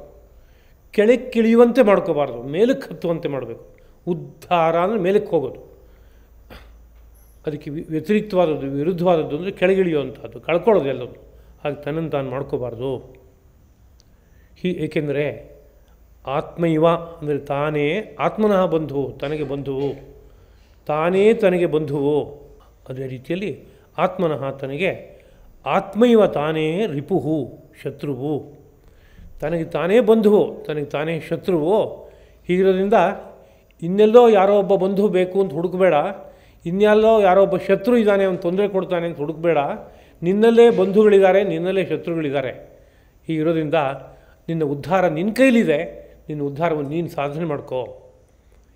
ಕೆಳಕ್ಕಿಳಿಯುವಂತೆ ಮಾಡ್ಕೋಬಾರ್ದು, ಮೇಲಕ್ಕೆ ಹತ್ತುವಂತೆ ಮಾಡಬೇಕು. ಉದ್ಧಾರ ಅಂದರೆ ಮೇಲಕ್ಕೆ ಹೋಗೋದು. ಅದಕ್ಕೆ ವ್ಯತಿರಿಕ್ತವಾದದ್ದು, ವಿರುದ್ಧವಾದದ್ದು ಅಂದರೆ ಕೆಳಗಿಳಿಯುವಂಥದ್ದು, ಕಳ್ಕೊಳ್ಳೋದು ಎಲ್ಲದು. ಹಾಗೆ ತನ್ನನ್ನು ತಾನು ಮಾಡ್ಕೋಬಾರ್ದು. ಏಕೆಂದರೆ ಆತ್ಮೈವ ಅಂದರೆ ತಾನೇ ಆತ್ಮನಃ ಬಂಧುವು, ತನಗೆ ಬಂಧುವು, ತಾನೇ ತನಗೆ ಬಂಧುವು. ಅದೇ ರೀತಿಯಲ್ಲಿ ಆತ್ಮನಃ ತನಗೆ, ಆತ್ಮೈವ ತಾನೇ ರಿಪುಹು ಶತ್ರುವು. ತನಗೆ ತಾನೇ ಬಂಧುವು, ತನಗೆ ತಾನೇ ಶತ್ರುವು. ಹೀಗಿರೋದ್ರಿಂದ ಇನ್ನೆಲ್ಲೋ ಯಾರೋ ಒಬ್ಬ ಬಂಧು ಬೇಕು ಅಂತ ಹುಡುಕಬೇಡ, ಇನ್ನೆಲ್ಲೋ ಯಾರೋ ಒಬ್ಬ ಶತ್ರು ಇದ್ದಾನೆ ಅವನು ತೊಂದರೆ ಕೊಡ್ತಾನೆ ಅಂತ ಹುಡುಕಬೇಡ. ನಿನ್ನಲ್ಲೇ ಬಂಧುಗಳಿದ್ದಾರೆ, ನಿನ್ನಲ್ಲೇ ಶತ್ರುಗಳಿದ್ದಾರೆ. ಹೀಗಿರೋದ್ರಿಂದ ನಿನ್ನ ಉದ್ಧಾರ ನಿನ್ನ ಕೈಲಿದೆ. ನಿನ್ನ ಉದ್ಧಾರವನ್ನು ನೀನು ಸಾಧನೆ ಮಾಡ್ಕೋ,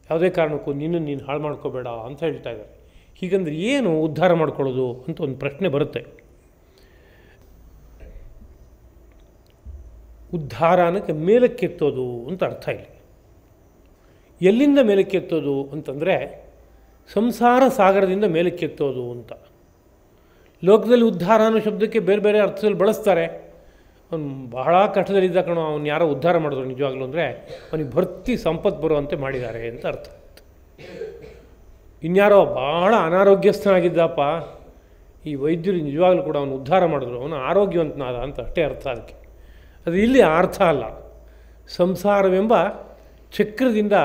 ಯಾವುದೇ ಕಾರಣಕ್ಕೂ ನೀನು ಹಾಳು ಮಾಡ್ಕೋಬೇಡ ಅಂತ ಹೇಳ್ತಾ ಇದ್ದಾರೆ. ಹೀಗಂದ್ರೆ ಏನು ಉದ್ಧಾರ ಮಾಡ್ಕೊಳ್ಳೋದು ಅಂತ ಒಂದು ಪ್ರಶ್ನೆ ಬರುತ್ತೆ. ಉದ್ಧಾರ ಅನ್ನೋಕ್ಕೆ ಮೇಲಕ್ಕೆತ್ತೋದು ಅಂತ ಅರ್ಥ ಇಲ್ಲಿ. ಎಲ್ಲಿಂದ ಮೇಲಕ್ಕೆತ್ತೋದು ಅಂತಂದರೆ ಸಂಸಾರ ಸಾಗರದಿಂದ ಮೇಲಕ್ಕೆತ್ತೋದು ಅಂತ. ಲೋಕದಲ್ಲಿ ಉದ್ಧಾರ ಅನ್ನೋ ಶಬ್ದಕ್ಕೆ ಬೇರೆ ಬೇರೆ ಅರ್ಥದಲ್ಲಿ ಬಳಸ್ತಾರೆ. ಅವನು ಬಹಳ ಕಷ್ಟದಲ್ಲಿದ್ದ ಕಣೋ, ಅವನು ಯಾರೋ ಉದ್ಧಾರ ಮಾಡಿದ್ರು ನಿಜವಾಗ್ಲೂ ಅಂದರೆ ಅವನಿಗೆ ಭರ್ತಿ ಸಂಪತ್ತು ಬರುವಂತೆ ಮಾಡಿದ್ದಾರೆ ಅಂತ ಅರ್ಥ. ಇನ್ಯಾರೋ ಭಾಳ ಅನಾರೋಗ್ಯಸ್ಥನಾಗಿದ್ದಪ್ಪ, ಈ ವೈದ್ಯರು ನಿಜವಾಗ್ಲೂ ಕೂಡ ಅವನು ಉದ್ಧಾರ ಮಾಡಿದ್ರು, ಅವನು ಆರೋಗ್ಯವಂತನಾದ ಅಂತ ಅಷ್ಟೇ ಅರ್ಥ ಅದಕ್ಕೆ. ಅದು ಇಲ್ಲಿ ಅರ್ಥ ಅಲ್ಲ. ಸಂಸಾರವೆಂಬ ಚಕ್ರದಿಂದ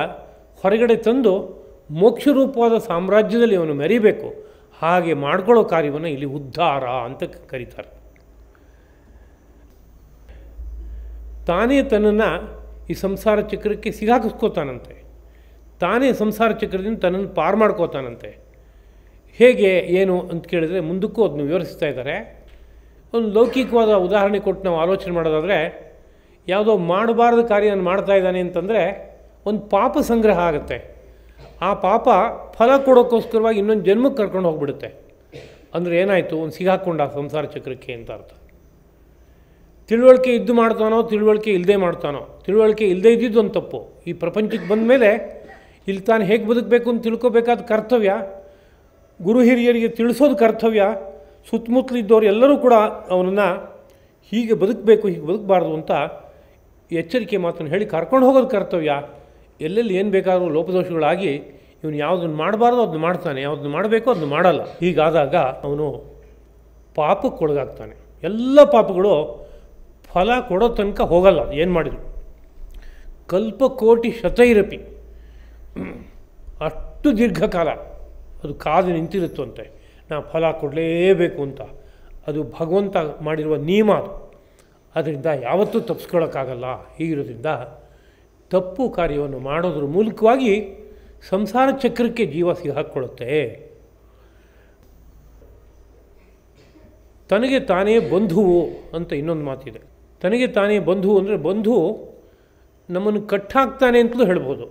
ಹೊರಗಡೆ ತಂದು ಮೋಕ್ಷರೂಪವಾದ ಸಾಮ್ರಾಜ್ಯದಲ್ಲಿ ಅವನು ಮೆರಿಬೇಕು. ಹಾಗೆ ಮಾಡ್ಕೊಳ್ಳೋ ಕಾರ್ಯವನ್ನು ಇಲ್ಲಿ ಉದ್ಧಾರ ಅಂತ ಕರೀತಾರೆ. ತಾನೇ ತನ್ನನ್ನು ಈ ಸಂಸಾರ ಚಕ್ರಕ್ಕೆ ಸಿಗಾಕಿಸ್ಕೋತಾನಂತೆ. ತಾನೇ ಸಂಸಾರ ಚಕ್ರದಿಂದ ತನ್ನನ್ನು ಪಾರು ಮಾಡ್ಕೋತಾನಂತೆ. ಹೇಗೆ ಏನು ಅಂತ ಕೇಳಿದರೆ ಮುಂದಕ್ಕೂ ಅದನ್ನು ವಿವರಿಸ್ತಾ ಇದ್ದಾರೆ. ಒಂದು ಲೌಕಿಕವಾದ ಉದಾಹರಣೆ ಕೊಟ್ಟು ನಾವು ಆಲೋಚನೆ ಮಾಡೋದಾದರೆ, ಯಾವುದೋ ಮಾಡಬಾರ್ದು ಕಾರ್ಯ ನಾನು ಮಾಡ್ತಾ ಇದ್ದಾನೆ ಅಂತಂದರೆ ಒಂದು ಪಾಪ ಸಂಗ್ರಹ ಆಗುತ್ತೆ. ಆ ಪಾಪ ಫಲ ಕೊಡೋಕ್ಕೋಸ್ಕರವಾಗಿ ಇನ್ನೊಂದು ಜನ್ಮಕ್ಕೆ ಕರ್ಕೊಂಡು ಹೋಗ್ಬಿಡುತ್ತೆ. ಅಂದರೆ ಏನಾಯಿತು, ಒಂದು ಸಿಗಾಕೊಂಡ ಸಂಸಾರ ಚಕ್ರಕ್ಕೆ ಅಂತ ಅರ್ಥ. ತಿಳುವಳಿಕೆ ಇದ್ದು ಮಾಡ್ತಾನೋ, ತಿಳುವಳಿಕೆ ಇಲ್ಲದೆ ಮಾಡ್ತಾನೋ, ತಿಳುವಳಿಕೆ ಇಲ್ಲದೆ ಇದ್ದಿದ್ದು ಒಂದು ತಪ್ಪು. ಈ ಪ್ರಪಂಚಕ್ಕೆ ಬಂದ ಮೇಲೆ ಇಲ್ಲಿ ತಾನು ಹೇಗೆ ಬದುಕಬೇಕು ಅಂತ ತಿಳ್ಕೊಬೇಕಾದ ಕರ್ತವ್ಯ, ಗುರು ಹಿರಿಯರಿಗೆ ತಿಳಿಸೋದು ಕರ್ತವ್ಯ. ಸುತ್ತಮುತ್ತಲಿದ್ದವ್ರು ಎಲ್ಲರೂ ಕೂಡ ಅವನನ್ನು ಹೀಗೆ ಬದುಕಬೇಕು, ಹೀಗೆ ಬದುಕಬಾರ್ದು ಅಂತ ಎಚ್ಚರಿಕೆ ಮಾತನ್ನು ಹೇಳಿ ಕರ್ಕೊಂಡು ಹೋಗೋದು ಕರ್ತವ್ಯ. ಎಲ್ಲೆಲ್ಲಿ ಏನು ಬೇಕಾದರೂ ಲೋಪದೋಷಗಳಾಗಿ ಇವನು ಯಾವುದನ್ನು ಮಾಡಬಾರ್ದು ಅದನ್ನು ಮಾಡ್ತಾನೆ, ಯಾವುದನ್ನು ಮಾಡಬೇಕು ಅದನ್ನು ಮಾಡಲ್ಲ. ಹೀಗಾದಾಗ ಅವನು ಪಾಪಕ್ಕೊಳಗಾಗ್ತಾನೆ. ಎಲ್ಲ ಪಾಪಗಳು ಫಲ ಕೊಡೋ ತನಕ ಹೋಗಲ್ಲ. ಏನು ಮಾಡಿದ್ರು ಕಲ್ಪಕೋಟಿ ಶತೈರಪಿ, ಅಷ್ಟು ದೀರ್ಘಕಾಲ ಅದು ಕಾದು ನಿಂತಿರುತ್ತಂತೆ. ನಾವು ಫಲ ಕೊಡಲೇಬೇಕು ಅಂತ. ಅದು ಭಗವಂತ ಮಾಡಿರುವ ನಿಯಮ ಅದು. ಅದರಿಂದ ಯಾವತ್ತೂ ತಪ್ಪಿಸ್ಕೊಳ್ಳೋಕ್ಕಾಗಲ್ಲ. ಹೀಗಿರೋದ್ರಿಂದ ತಪ್ಪು ಕಾರ್ಯವನ್ನು ಮಾಡೋದ್ರ ಮೂಲಕವಾಗಿ ಸಂಸಾರ ಚಕ್ರಕ್ಕೆ ಜೀವ ಸಿಗಾಕ್ಕೊಳ್ಳುತ್ತೆ. ತನಗೆ ತಾನೇ ಬಂಧುವು ಅಂತ ಇನ್ನೊಂದು ಮಾತಿದೆ. ತನಗೆ ತಾನೇ ಬಂಧು ಅಂದರೆ ಬಂಧು ನಮ್ಮನ್ನು ಕಟ್ಟಾಕ್ತಾನೆ ಅಂತಲೂ ಹೇಳ್ಬೋದು.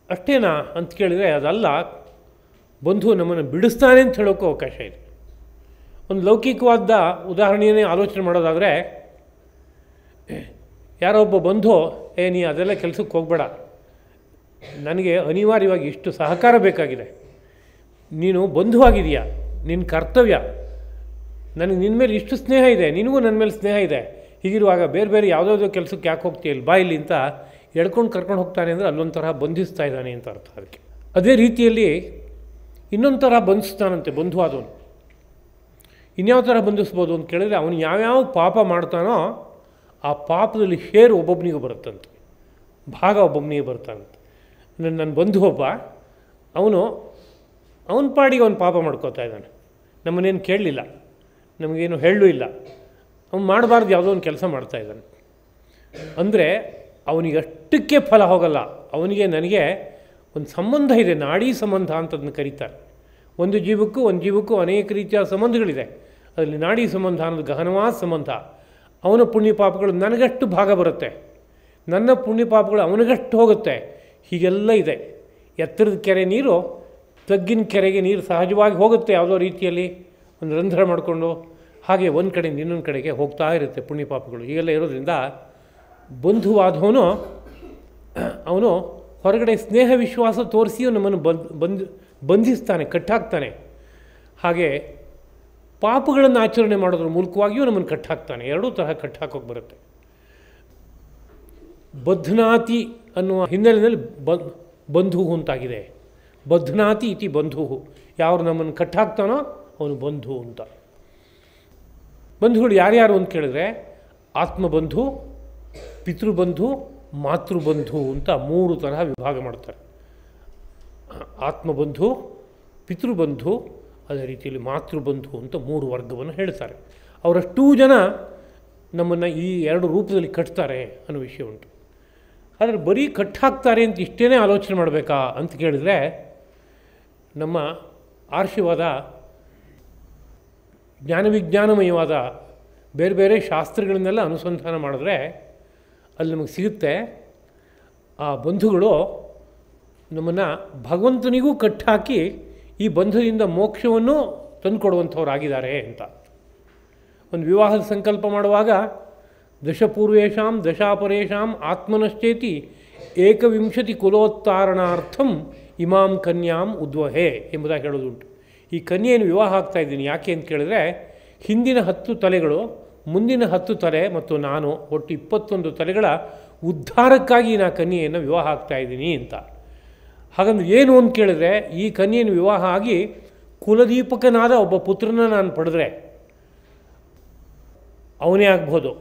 ಅಷ್ಟೇನಾ ಅಂತ ಕೇಳಿದರೆ ಅದಲ್ಲ. ಬಂಧು ನಮ್ಮನ್ನು ಬಿಡಿಸ್ತಾನೆ ಅಂತ ಹೇಳೋಕ್ಕೂ ಅವಕಾಶ ಇದೆ. ಒಂದು ಲೌಕಿಕವಾದ ಉದಾಹರಣೆಯನ್ನೇ ಆಲೋಚನೆ ಮಾಡೋದಾದರೆ, ಯಾರೋ ಒಬ್ಬ ಬಂಧು ನೀ ಅದೆಲ್ಲ ಕೆಲಸಕ್ಕೆ ಹೋಗಬೇಡ, ನನಗೆ ಅನಿವಾರ್ಯವಾಗಿ ಇಷ್ಟು ಸಹಕಾರ ಬೇಕಾಗಿದೆ, ನೀನು ಬಂಧುವಾಗಿದೆಯಾ, ನಿನ್ನ ಕರ್ತವ್ಯ, ನನಗೆ ನಿನ್ನ ಮೇಲೆ ಇಷ್ಟು ಸ್ನೇಹ ಇದೆ, ನಿನಗೂ ನನ್ನ ಮೇಲೆ ಸ್ನೇಹ ಇದೆ, ಹೀಗಿರುವಾಗ ಬೇರೆ ಬೇರೆ ಯಾವುದಾವುದೋ ಕೆಲಸಕ್ಕೆ ಯಾಕೆ ಹೋಗ್ತೀಯಲ್ಲ ಬಾ ಇಲ್ಲಿ ಅಂತ ಎಳ್ಕೊಂಡು ಕರ್ಕೊಂಡು ಹೋಗ್ತಾನೆ ಅಂದರೆ ಅಲ್ಲೊಂದು ತರಹ ಬಂಧಿಸ್ತಾ ಇದ್ದಾನೆ ಅಂತ ಅರ್ಥ ಅದಕ್ಕೆ. ಅದೇ ರೀತಿಯಲ್ಲಿ ಇನ್ನೊಂದು ಥರ ಬಂಧಿಸ್ತಾನಂತೆ ಬಂಧುವಾದವನು. ಇನ್ಯಾವ ಥರ ಬಂಧಿಸ್ಬೋದು ಅಂತ ಕೇಳಿದ್ರೆ, ಅವನು ಯಾವ್ಯಾವ ಪಾಪ ಮಾಡ್ತಾನೋ ಆ ಪಾಪದಲ್ಲಿ ಶೇರು ಒಬ್ಬೊಬ್ಬನಿಗೆ ಬರುತ್ತಂತೆ, ಭಾಗ ಒಬ್ಬೊಬ್ಬನಿಗೆ ಬರ್ತಾನಂತೆ. ನನ್ನ ಬಂಧು ಒಬ್ಬ, ಅವನ ಪಾಡಿಗೆ ಅವನು ಪಾಪ ಮಾಡ್ಕೋತಾ ಇದ್ದಾನೆ, ನಮ್ಮನ್ನೇನು ಕೇಳಲಿಲ್ಲ, ನಮಗೇನು ಹೇಳಲೂ ಇಲ್ಲ, ಅವನು ಮಾಡಬಾರ್ದು ಯಾವುದೋ ಒಂದು ಕೆಲಸ ಮಾಡ್ತಾಯಿದ್ದಾನೆ. ಅಂದರೆ ಅವನಿಗೆ ಅಷ್ಟಕ್ಕೆ ಫಲ ಹೋಗಲ್ಲ. ಅವನಿಗೆ ನನಗೆ ಒಂದು ಸಂಬಂಧ ಇದೆ, ನಾಡಿ ಸಂಬಂಧ ಅಂತದನ್ನು ಕರೀತಾರೆ. ಒಂದು ಜೀವಕ್ಕೂ ಅನೇಕ ರೀತಿಯ ಸಂಬಂಧಗಳಿದೆ. ಅದರಲ್ಲಿ ನಾಡಿ ಸಂಬಂಧ ಅನ್ನೋದು ಗಹನವಾದ ಸಂಬಂಧ. ಅವನ ಪುಣ್ಯ ಪಾಪಗಳು ನನಗಷ್ಟು ಭಾಗ ಬರುತ್ತೆ, ನನ್ನ ಪುಣ್ಯ ಪಾಪಗಳು ಅವನಿಗಷ್ಟು ಹೋಗುತ್ತೆ. ಹೀಗೆಲ್ಲ ಇದೆ. ಎತ್ತರದ ಕೆರೆ ನೀರು ತಗ್ಗಿನ ಕೆರೆಗೆ ನೀರು ಸಹಜವಾಗಿ ಹೋಗುತ್ತೆ, ಯಾವುದೋ ರೀತಿಯಲ್ಲಿ ಒಂದು ರಂಧ್ರ ಮಾಡಿಕೊಂಡು. ಹಾಗೆ ಒಂದು ಕಡೆಯಿಂದ ಇನ್ನೊಂದು ಕಡೆಗೆ ಹೋಗ್ತಾ ಇರುತ್ತೆ ಪುಣ್ಯ ಪಾಪಗಳು. ಹೀಗೆಲ್ಲ ಇರೋದ್ರಿಂದ ಬಂಧುವಾದವನು ಅವನು ಹೊರಗಡೆ ಸ್ನೇಹ ವಿಶ್ವಾಸ ತೋರಿಸಿಯೂ ನಮ್ಮನ್ನು ಬಂಧಿಸ್ತಾನೆ, ಕಟ್ಟಾಕ್ತಾನೆ. ಹಾಗೆ ಪಾಪಗಳನ್ನು ಆಚರಣೆ ಮಾಡೋದ್ರ ಮೂಲಕವಾಗಿಯೂ ನಮ್ಮನ್ನು ಕಟ್ಟಾಕ್ತಾನೆ. ಎರಡೂ ತರಹ ಕಟ್ಟಾಕೋಕೆ ಬರುತ್ತೆ. ಬಧ್ನಾತಿ ಅನ್ನುವ ಹಿನ್ನೆಲೆಯಲ್ಲಿ ಬಂಧು ಅಂತಾಗಿದೆ. ಬಧ್ನಾತಿ ಇತಿ ಬಂಧು, ಯಾರು ನಮ್ಮನ್ನು ಕಟ್ಟಾಕ್ತಾನೋ ಅವನು ಬಂಧು ಅಂತ. ಬಂಧುಗಳು ಯಾರ್ಯಾರು ಅಂತ ಕೇಳಿದ್ರೆ, ಆತ್ಮಬಂಧು, ಪಿತೃಬಂಧು, ಮಾತೃಬಂಧು ಅಂತ 3 ತರಹ ವಿಭಾಗ ಮಾಡ್ತಾರೆ. ಆತ್ಮಬಂಧು, ಪಿತೃಬಂಧು, ಅದೇ ರೀತಿಯಲ್ಲಿ ಮಾತೃಬಂಧು ಅಂತ 3 ವರ್ಗವನ್ನು ಹೇಳ್ತಾರೆ. ಅವರಷ್ಟೂ ಜನ ನಮ್ಮನ್ನು ಈ 2 ರೂಪದಲ್ಲಿ ಕಟ್ತಾರೆ ಅನ್ನೋ ವಿಷಯ ಉಂಟು. ಆದರೆ ಬರೀ ಕಟ್ಟಾಕ್ತಾರೆ ಅಂತ ಇಷ್ಟೇ ಆಲೋಚನೆ ಮಾಡಬೇಕಾ ಅಂತ ಕೇಳಿದರೆ, ನಮ್ಮ ಆರ್ಷವಾದ ಜ್ಞಾನವಿಜ್ಞಾನಮಯವಾದ ಬೇರೆ ಬೇರೆ ಶಾಸ್ತ್ರಗಳನ್ನೆಲ್ಲ ಅನುಸಂಧಾನ ಮಾಡಿದ್ರೆ ಅಲ್ಲಿ ನಮಗೆ ಸಿಗುತ್ತೆ, ಆ ಬಂಧುಗಳು ನಮ್ಮನ್ನು ಭಗವಂತನಿಗೂ ಕಟ್ಟಾಕಿ ಈ ಬಂಧದಿಂದ ಮೋಕ್ಷವನ್ನು ತಂದುಕೊಡುವಂಥವ್ರಾಗಿದ್ದಾರೆ ಅಂತ. ಒಂದು ವಿವಾಹದ ಸಂಕಲ್ಪ ಮಾಡುವಾಗ ದಶಪೂರ್ವೇಶಾಂ ದಶಾಪರೇಶಾಂ ಆತ್ಮನಶ್ಚೇತಿ ಏಕವಿಂಶತಿ ಕುಲೋತ್ತಾರಣಾರ್ಥಂ ಇಮಾಂ ಕನ್ಯಾಂ ಉದ್ವಹೆ ಎಂಬುದಾಗಿ ಹೇಳೋದುಂಟು. ಈ ಕನ್ಯೆಯನ್ನು ವಿವಾಹ ಆಗ್ತಾಯಿದ್ದೀನಿ ಯಾಕೆ ಅಂತ ಕೇಳಿದ್ರೆ, ಹಿಂದಿನ 10 ತಲೆಗಳು, ಮುಂದಿನ 10 ತಲೆ ಮತ್ತು ನಾನು ಒಟ್ಟು 21 ತಲೆಗಳ ಉದ್ಧಾರಕ್ಕಾಗಿ ನಾ ಕನ್ಯೆಯನ್ನು ವಿವಾಹ ಆಗ್ತಾಯಿದ್ದೀನಿ ಅಂತ. ಹಾಗಂದ್ರೆ ಏನು ಅಂತ ಕೇಳಿದ್ರೆ, ಈ ಕನ್ಯೆಯನ್ನು ವಿವಾಹ ಆಗಿ ಕುಲದೀಪಕನಾದ ಒಬ್ಬ ಪುತ್ರನ ನಾನು ಪಡೆದ್ರೆ ಅವನೇ ಆಗ್ಬೋದು,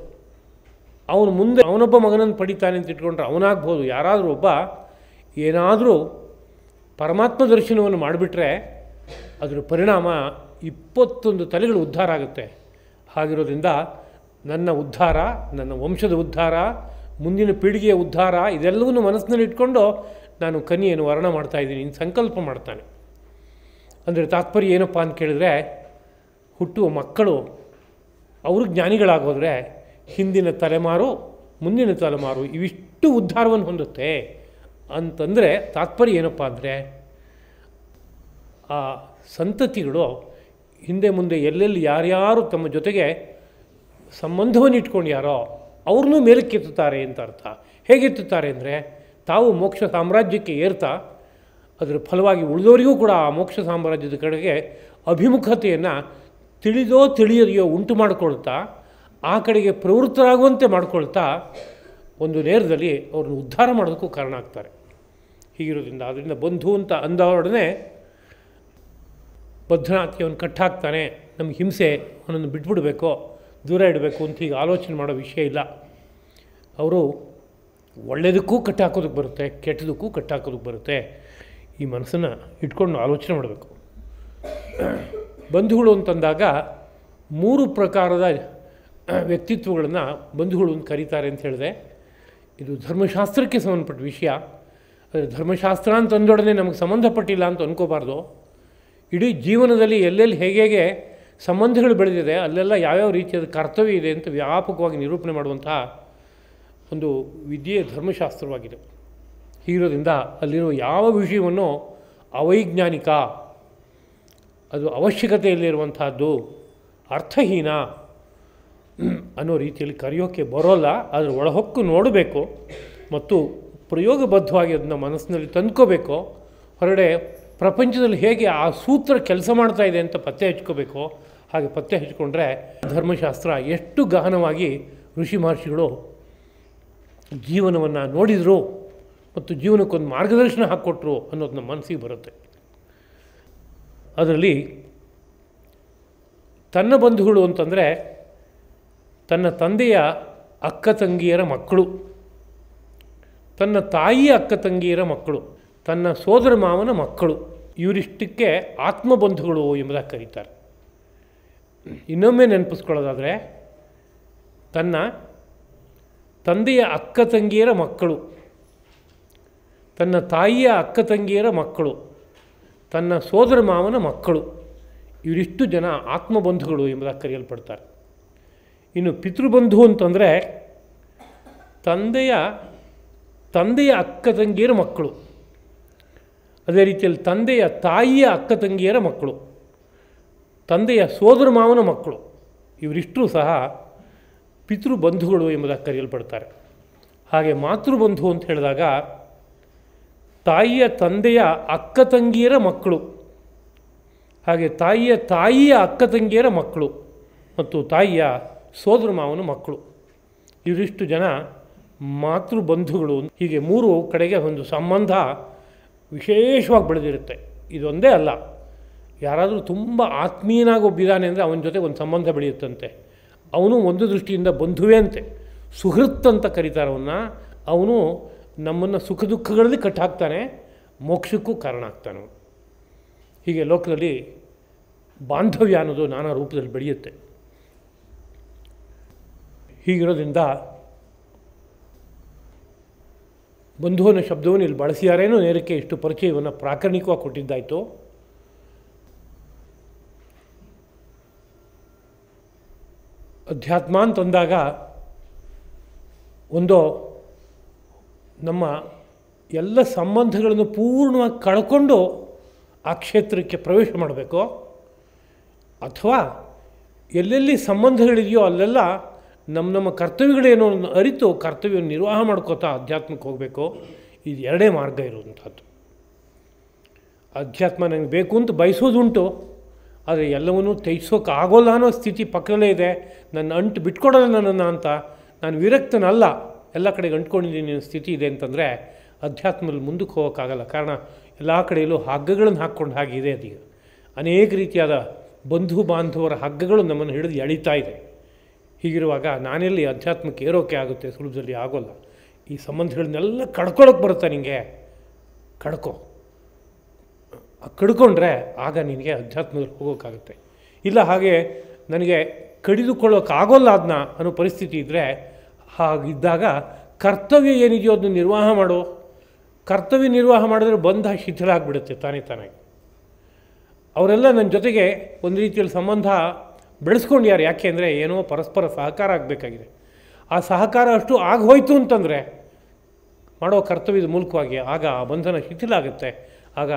ಅವನು ಮುಂದೆ ಅವನೊಬ್ಬ ಮಗನನ್ನು ಪಡಿತಾನೆ ಅಂತ ಇಟ್ಕೊಂಡ್ರೆ ಅವನಾಗ್ಬೋದು. ಯಾರಾದರೂ ಒಬ್ಬ ಏನಾದರೂ ಪರಮಾತ್ಮ ದರ್ಶನವನ್ನು ಮಾಡಿಬಿಟ್ರೆ ಅದರ ಪರಿಣಾಮ 21 ತಲೆಗಳು ಉದ್ಧಾರ ಆಗುತ್ತೆ. ಹಾಗಿರೋದ್ರಿಂದ ನನ್ನ ಉದ್ಧಾರ, ನನ್ನ ವಂಶದ ಉದ್ಧಾರ, ಮುಂದಿನ ಪೀಳಿಗೆಯ ಉದ್ಧಾರ ಇದೆಲ್ಲವನ್ನೂ ಮನಸ್ಸಿನಲ್ಲಿ ಇಟ್ಕೊಂಡು ನಾನು ಕನ್ಯೆಯನ್ನು ವರ್ಣ ಮಾಡ್ತಾಯಿದ್ದೀನಿ ಇನ್ನು ಸಂಕಲ್ಪ ಮಾಡ್ತಾನೆ. ಅಂದರೆ ತಾತ್ಪರ್ಯ ಏನಪ್ಪ ಅಂತ ಕೇಳಿದ್ರೆ, ಹುಟ್ಟುವ ಮಕ್ಕಳು ಅವರು ಜ್ಞಾನಿಗಳಾಗೋದ್ರೆ ಹಿಂದಿನ ತಲೆಮಾರು ಮುಂದಿನ ತಲೆಮಾರು ಇವಿಷ್ಟು ಉದ್ಧಾರವನ್ನು ಹೊಂದುತ್ತೆ ಅಂತಂದರೆ ತಾತ್ಪರ್ಯ ಏನಪ್ಪ ಅಂದರೆ, ಆ ಸಂತತಿಗಳು ಹಿಂದೆ ಮುಂದೆ ಎಲ್ಲೆಲ್ಲಿ ಯಾರ್ಯಾರು ತಮ್ಮ ಜೊತೆಗೆ ಸಂಬಂಧವನ್ನು ಇಟ್ಕೊಂಡು ಯಾರೋ ಅವ್ರನ್ನೂ ಮೇಲಕ್ಕೆತ್ತುತ್ತಾರೆ ಅಂತ ಅರ್ಥ. ಹೇಗೆತ್ತುತ್ತಾರೆ ಅಂದರೆ, ತಾವು ಮೋಕ್ಷ ಸಾಮ್ರಾಜ್ಯಕ್ಕೆ ಏರ್ತಾ ಅದರ ಫಲವಾಗಿ ಉಳಿದವರಿಗೂ ಕೂಡ ಆ ಮೋಕ್ಷ ಸಾಮ್ರಾಜ್ಯದ ಕಡೆಗೆ ಅಭಿಮುಖತೆಯನ್ನು ತಿಳಿದೋ ತಿಳಿಯದೆಯೋ ಉಂಟು ಮಾಡಿಕೊಳ್ತಾ ಆ ಕಡೆಗೆ ಪ್ರವೃತ್ತರಾಗುವಂತೆ ಮಾಡಿಕೊಳ್ತಾ ಒಂದು ನೇರದಲ್ಲಿ ಅವ್ರನ್ನ ಉದ್ಧಾರ ಮಾಡೋದಕ್ಕೂ ಕಾರಣ ಆಗ್ತಾರೆ. ಹೀಗಿರೋದ್ರಿಂದ ಅದರಿಂದ ಬಂಧು ಅಂತ ಅಂದವರೊಡನೆ ಬದ್ಧನಾತಿಯವನು ಕಟ್ಟಾಕ್ತಾನೆ, ನಮಗೆ ಹಿಂಸೆ, ಅವನನ್ನು ಬಿಟ್ಬಿಡಬೇಕು, ದೂರ ಇಡಬೇಕು ಅಂತ ಹೀಗೆ ಆಲೋಚನೆ ಮಾಡೋ ವಿಷಯ ಇಲ್ಲ. ಅವರು ಒಳ್ಳೆಯದಕ್ಕೂ ಕಟ್ಟಾಕೋದಕ್ಕೆ ಬರುತ್ತೆ, ಕೆಟ್ಟದಕ್ಕೂ ಕಟ್ಟಾಕೋದಕ್ಕೆ ಬರುತ್ತೆ. ಈ ಮನಸ್ಸನ್ನು ಇಟ್ಕೊಂಡು ಆಲೋಚನೆ ಮಾಡಬೇಕು. ಬಂಧುಗಳು ಅಂತಂದಾಗ 3 ಪ್ರಕಾರದ ವ್ಯಕ್ತಿತ್ವಗಳನ್ನು ಬಂಧುಗಳು ಅಂತ ಕರೀತಾರೆ ಅಂತ ಹೇಳಿದೆ. ಇದು ಧರ್ಮಶಾಸ್ತ್ರಕ್ಕೆ ಸಂಬಂಧಪಟ್ಟ ವಿಷಯ. ಆದರೆ ಧರ್ಮಶಾಸ್ತ್ರ ಅಂತಂದೊಡನೆ ನಮಗೆ ಸಂಬಂಧಪಟ್ಟಿಲ್ಲ ಅಂತ ಅಂದ್ಕೋಬಾರ್ದು. ಇಡೀ ಜೀವನದಲ್ಲಿ ಎಲ್ಲೆಲ್ಲಿ ಹೇಗೆ ಸಂಬಂಧಗಳು ಬೆಳೆದಿದೆ ಅಲ್ಲೆಲ್ಲ ಯಾವ್ಯಾವ ರೀತಿಯಾದ ಕರ್ತವ್ಯ ಇದೆ ಅಂತ ವ್ಯಾಪಕವಾಗಿ ನಿರೂಪಣೆ ಮಾಡುವಂತಹ ಒಂದು ವಿದ್ಯೆ ಧರ್ಮಶಾಸ್ತ್ರವಾಗಿದೆ. ಹೀಗಿರೋದ್ರಿಂದ ಅಲ್ಲಿರುವ ಯಾವ ವಿಷಯವನ್ನು ಅವೈಜ್ಞಾನಿಕ, ಅದು ಅವಶ್ಯಕತೆಯಲ್ಲಿರುವಂತಹದ್ದು, ಅರ್ಥಹೀನ ಅನ್ನೋ ರೀತಿಯಲ್ಲಿ ಕರೆಯೋಕ್ಕೆ ಬರೋಲ್ಲ. ಅದರ ಒಳಹೊಕ್ಕು ನೋಡಬೇಕು ಮತ್ತು ಪ್ರಯೋಗಬದ್ಧವಾಗಿ ಅದನ್ನು ಮನಸ್ಸಿನಲ್ಲಿ ತಂದ್ಕೋಬೇಕು. ಹೊರಗಡೆ ಪ್ರಪಂಚದಲ್ಲಿ ಹೇಗೆ ಆ ಸೂತ್ರ ಕೆಲಸ ಮಾಡ್ತಾ ಇದೆ ಅಂತ ಪತ್ತೆ ಹಚ್ಕೋಬೇಕು. ಹಾಗೆ ಪತ್ತೆ ಹಚ್ಕೊಂಡ್ರೆ ಧರ್ಮಶಾಸ್ತ್ರ ಎಷ್ಟು ಗಹನವಾಗಿ ಋಷಿ ಮಹರ್ಷಿಗಳು ಜೀವನವನ್ನು ನೋಡಿದರು, ಮತ್ತು ಜೀವನಕ್ಕೊಂದು ಮಾರ್ಗದರ್ಶನ ಹಾಕ್ಕೊಟ್ರು ಅನ್ನೋದು ನಮ್ಮ ಮನಸ್ಸಿಗೆ ಬರುತ್ತೆ. ಅದರಲ್ಲಿ ತನ್ನ ಬಂಧುಗಳು ಅಂತಂದರೆ ತನ್ನ ತಂದೆಯ ಅಕ್ಕ ತಂಗಿಯರ ಮಕ್ಕಳು, ತನ್ನ ತಾಯಿಯ ಅಕ್ಕ ತಂಗಿಯರ ಮಕ್ಕಳು, ತನ್ನ ಸೋದರ ಮಾವನ ಮಕ್ಕಳು, ಇವರಿಷ್ಟಕ್ಕೆ ಆತ್ಮಬಂಧುಗಳು ಎಂಬುದಾಗಿ ಕರೀತಾರೆ. ಇನ್ನೊಮ್ಮೆ ನೆನಪಿಸ್ಕೊಳ್ಳೋದಾದರೆ ತನ್ನ ತಂದೆಯ ಅಕ್ಕ ತಂಗಿಯರ ಮಕ್ಕಳು, ತನ್ನ ತಾಯಿಯ ಅಕ್ಕ ತಂಗಿಯರ ಮಕ್ಕಳು, ತನ್ನ ಸೋದರ ಮಾವನ ಮಕ್ಕಳು, ಇವರಿಷ್ಟು ಜನ ಆತ್ಮಬಂಧುಗಳು ಎಂಬುದಾಗಿ ಕರೆಯಲ್ಪಡ್ತಾರೆ. ಇನ್ನು ಪಿತೃಬಂಧು ಅಂತಂದರೆ ತಂದೆಯ ಅಕ್ಕ ತಂಗಿಯರ ಮಕ್ಕಳು, ಅದೇ ರೀತಿಯಲ್ಲಿ ತಂದೆಯ ತಾಯಿಯ ಅಕ್ಕ ತಂಗಿಯರ ಮಕ್ಕಳು, ತಂದೆಯ ಸೋದರ ಮಾವನ ಮಕ್ಕಳು, ಇವರಿಷ್ಟೂ ಸಹ ಪಿತೃಬಂಧುಗಳು ಎಂಬುದಾಗಿ ಕರೆಯಲ್ಪಡ್ತಾರೆ. ಹಾಗೆ ಮಾತೃಬಂಧು ಅಂತ ಹೇಳಿದಾಗ ತಾಯಿಯ ತಂದೆಯ ಅಕ್ಕ ತಂಗಿಯರ ಮಕ್ಕಳು, ಹಾಗೆ ತಾಯಿಯ ಅಕ್ಕ ತಂಗಿಯರ ಮಕ್ಕಳು ಮತ್ತು ತಾಯಿಯ ಸೋದರ ಮಾವನ ಮಕ್ಕಳು, ಇವರಿಷ್ಟು ಜನ ಮಾತೃಬಂಧುಗಳು. ಹೀಗೆ ಮೂರು ಕಡೆಗೆ ಒಂದು ಸಂಬಂಧ ವಿಶೇಷವಾಗಿ ಬೆಳೆದಿರುತ್ತೆ. ಇದೊಂದೇ ಅಲ್ಲ, ಯಾರಾದರೂ ತುಂಬ ಆತ್ಮೀಯನಾಗಿ ಒಬ್ಬಿದ್ದಾನೆ ಅಂದರೆ ಅವನ ಜೊತೆ ಒಂದು ಸಂಬಂಧ ಬೆಳೆಯುತ್ತಂತೆ. ಅವನು ಒಂದು ದೃಷ್ಟಿಯಿಂದ ಬಂಧುವೇ ಅಂತೆ, ಸುಹೃತ್ ಅಂತ ಕರೀತಾರೆ ಅವನ್ನ. ಅವನು ನಮ್ಮನ್ನು ಸುಖ ದುಃಖಗಳಲ್ಲಿ ಕಟ್ಟಾಕ್ತಾನೆ, ಮೋಕ್ಷಕ್ಕೂ ಕಾರಣ ಆಗ್ತಾನೆ. ಹೀಗೆ ಲೋಕದಲ್ಲಿ ಬಾಂಧವ್ಯ ಅನ್ನೋದು ನಾನಾ ರೂಪದಲ್ಲಿ ಬೆಳೆಯುತ್ತೆ. ಹೀಗಿರೋದ್ರಿಂದ ಬಂಧು ಅನ್ನೋ ಶಬ್ದವನ್ನು ಇಲ್ಲಿ ಬಳಸಿಯಾರೇನೋ ನೇರಕ್ಕೆ ಇಷ್ಟು ಪರಿಚಯವನ್ನು ಪ್ರಾಕರಣಿಕವಾಗಿ ಕೊಟ್ಟಿದ್ದಾಯಿತು. ಅಧ್ಯಾತ್ಮ ಅಂತಂದಾಗ ಒಂದು ನಮ್ಮ ಎಲ್ಲ ಸಂಬಂಧಗಳನ್ನು ಪೂರ್ಣವಾಗಿ ಕಳ್ಕೊಂಡು ಆ ಕ್ಷೇತ್ರಕ್ಕೆ ಪ್ರವೇಶ ಮಾಡಬೇಕು, ಅಥವಾ ಎಲ್ಲೆಲ್ಲಿ ಸಂಬಂಧಗಳಿದೆಯೋ ಅಲ್ಲೆಲ್ಲ ನಮ್ಮ ಕರ್ತವ್ಯಗಳೇನೋ ಅರಿತು ಕರ್ತವ್ಯವನ್ನು ನಿರ್ವಾಹ ಮಾಡ್ಕೋತಾ ಅಧ್ಯಾತ್ಮಕ್ಕೆ ಹೋಗಬೇಕು. ಇದು ಎರಡೇ ಮಾರ್ಗ ಇರುವಂಥದ್ದು. ಅಧ್ಯಾತ್ಮ ನನಗೆ ಬೇಕು ಅಂತ ಬಯಸೋದುಂಟು, ಆದರೆ ಎಲ್ಲವನ್ನೂ ತ್ಯಜಿಸೋಕ್ಕಾಗೋಲ್ಲ ಅನ್ನೋ ಸ್ಥಿತಿ ಪಕ್ಕದಲ್ಲೇ ಇದೆ. ನನ್ನ ಅಂಟು ಬಿಟ್ಕೊಡೋಲ್ಲ ನನ್ನನ್ನು ಅಂತ, ನಾನು ವಿರಕ್ತನಲ್ಲ, ಎಲ್ಲ ಕಡೆಗೆ ಅಂಟ್ಕೊಂಡಿದ್ದೀನಿ ಅನ್ನೋ ಸ್ಥಿತಿ ಇದೆ ಅಂತಂದರೆ ಅಧ್ಯಾತ್ಮದಲ್ಲಿ ಮುಂದಕ್ಕೆ ಹೋಗೋಕ್ಕಾಗಲ್ಲ. ಕಾರಣ ಎಲ್ಲ ಕಡೆಯಲ್ಲೂ ಹಗ್ಗಗಳನ್ನು ಹಾಕ್ಕೊಂಡು ಹಾಗಿದೆ. ಅದೀಗ ಅನೇಕ ರೀತಿಯಾದ ಬಂಧು ಬಾಂಧವರ ಹಗ್ಗಗಳು ನಮ್ಮನ್ನು ಹಿಡಿದು ಎಳೀತಾ ಇದೆ. ಹೀಗಿರುವಾಗ ನಾನೆಲ್ಲಿ ಅಧ್ಯಾತ್ಮಕ್ಕೆ ಏರೋಕೆ ಆಗುತ್ತೆ? ಸುಲಭದಲ್ಲಿ ಆಗೋಲ್ಲ. ಈ ಸಂಬಂಧಗಳನ್ನೆಲ್ಲ ಕಡ್ಕೊಳ್ಳೋಕೆ ಬರುತ್ತೆ ನಿನಗೆ, ಕಡ್ಕೊಂಡ್ರೆ ಆಗ ನಿನಗೆ ಅಧ್ಯಾತ್ಮದಲ್ಲಿ ಹೋಗೋಕ್ಕಾಗುತ್ತೆ. ಇಲ್ಲ ಹಾಗೆ ನನಗೆ ಕಡಿದುಕೊಳ್ಳೋಕ್ಕಾಗೋಲ್ಲ ಅದನ್ನ ಅನ್ನೋ ಪರಿಸ್ಥಿತಿ ಇದ್ದರೆ, ಹಾಗಿದ್ದಾಗ ಕರ್ತವ್ಯ ಏನಿದೆಯೋ ಅದನ್ನು ನಿರ್ವಾಹ ಮಾಡು. ಕರ್ತವ್ಯ ನಿರ್ವಾಹ ಮಾಡಿದ್ರೆ ಬಂಧ ಶಿಥಿಲ ಆಗಿಬಿಡುತ್ತೆ ತಾನಾಗಿ. ಅವರೆಲ್ಲ ನನ್ನ ಜೊತೆಗೆ ಒಂದು ರೀತಿಯಲ್ಲಿ ಸಂಬಂಧ ಬೆಳೆಸ್ಕೊಂಡ್ಯಾರು. ಯಾಕೆ ಅಂದರೆ ಏನೋ ಪರಸ್ಪರ ಸಹಕಾರ ಆಗಬೇಕಾಗಿದೆ. ಆ ಸಹಕಾರ ಅಷ್ಟು ಆಗೋಯ್ತು ಅಂತಂದರೆ ಮಾಡೋ ಕರ್ತವ್ಯದ ಮೂಲಕವಾಗಿ ಆಗ ಆ ಬಂಧನ ಶಿಥಿಲ ಆಗುತ್ತೆ. ಆಗ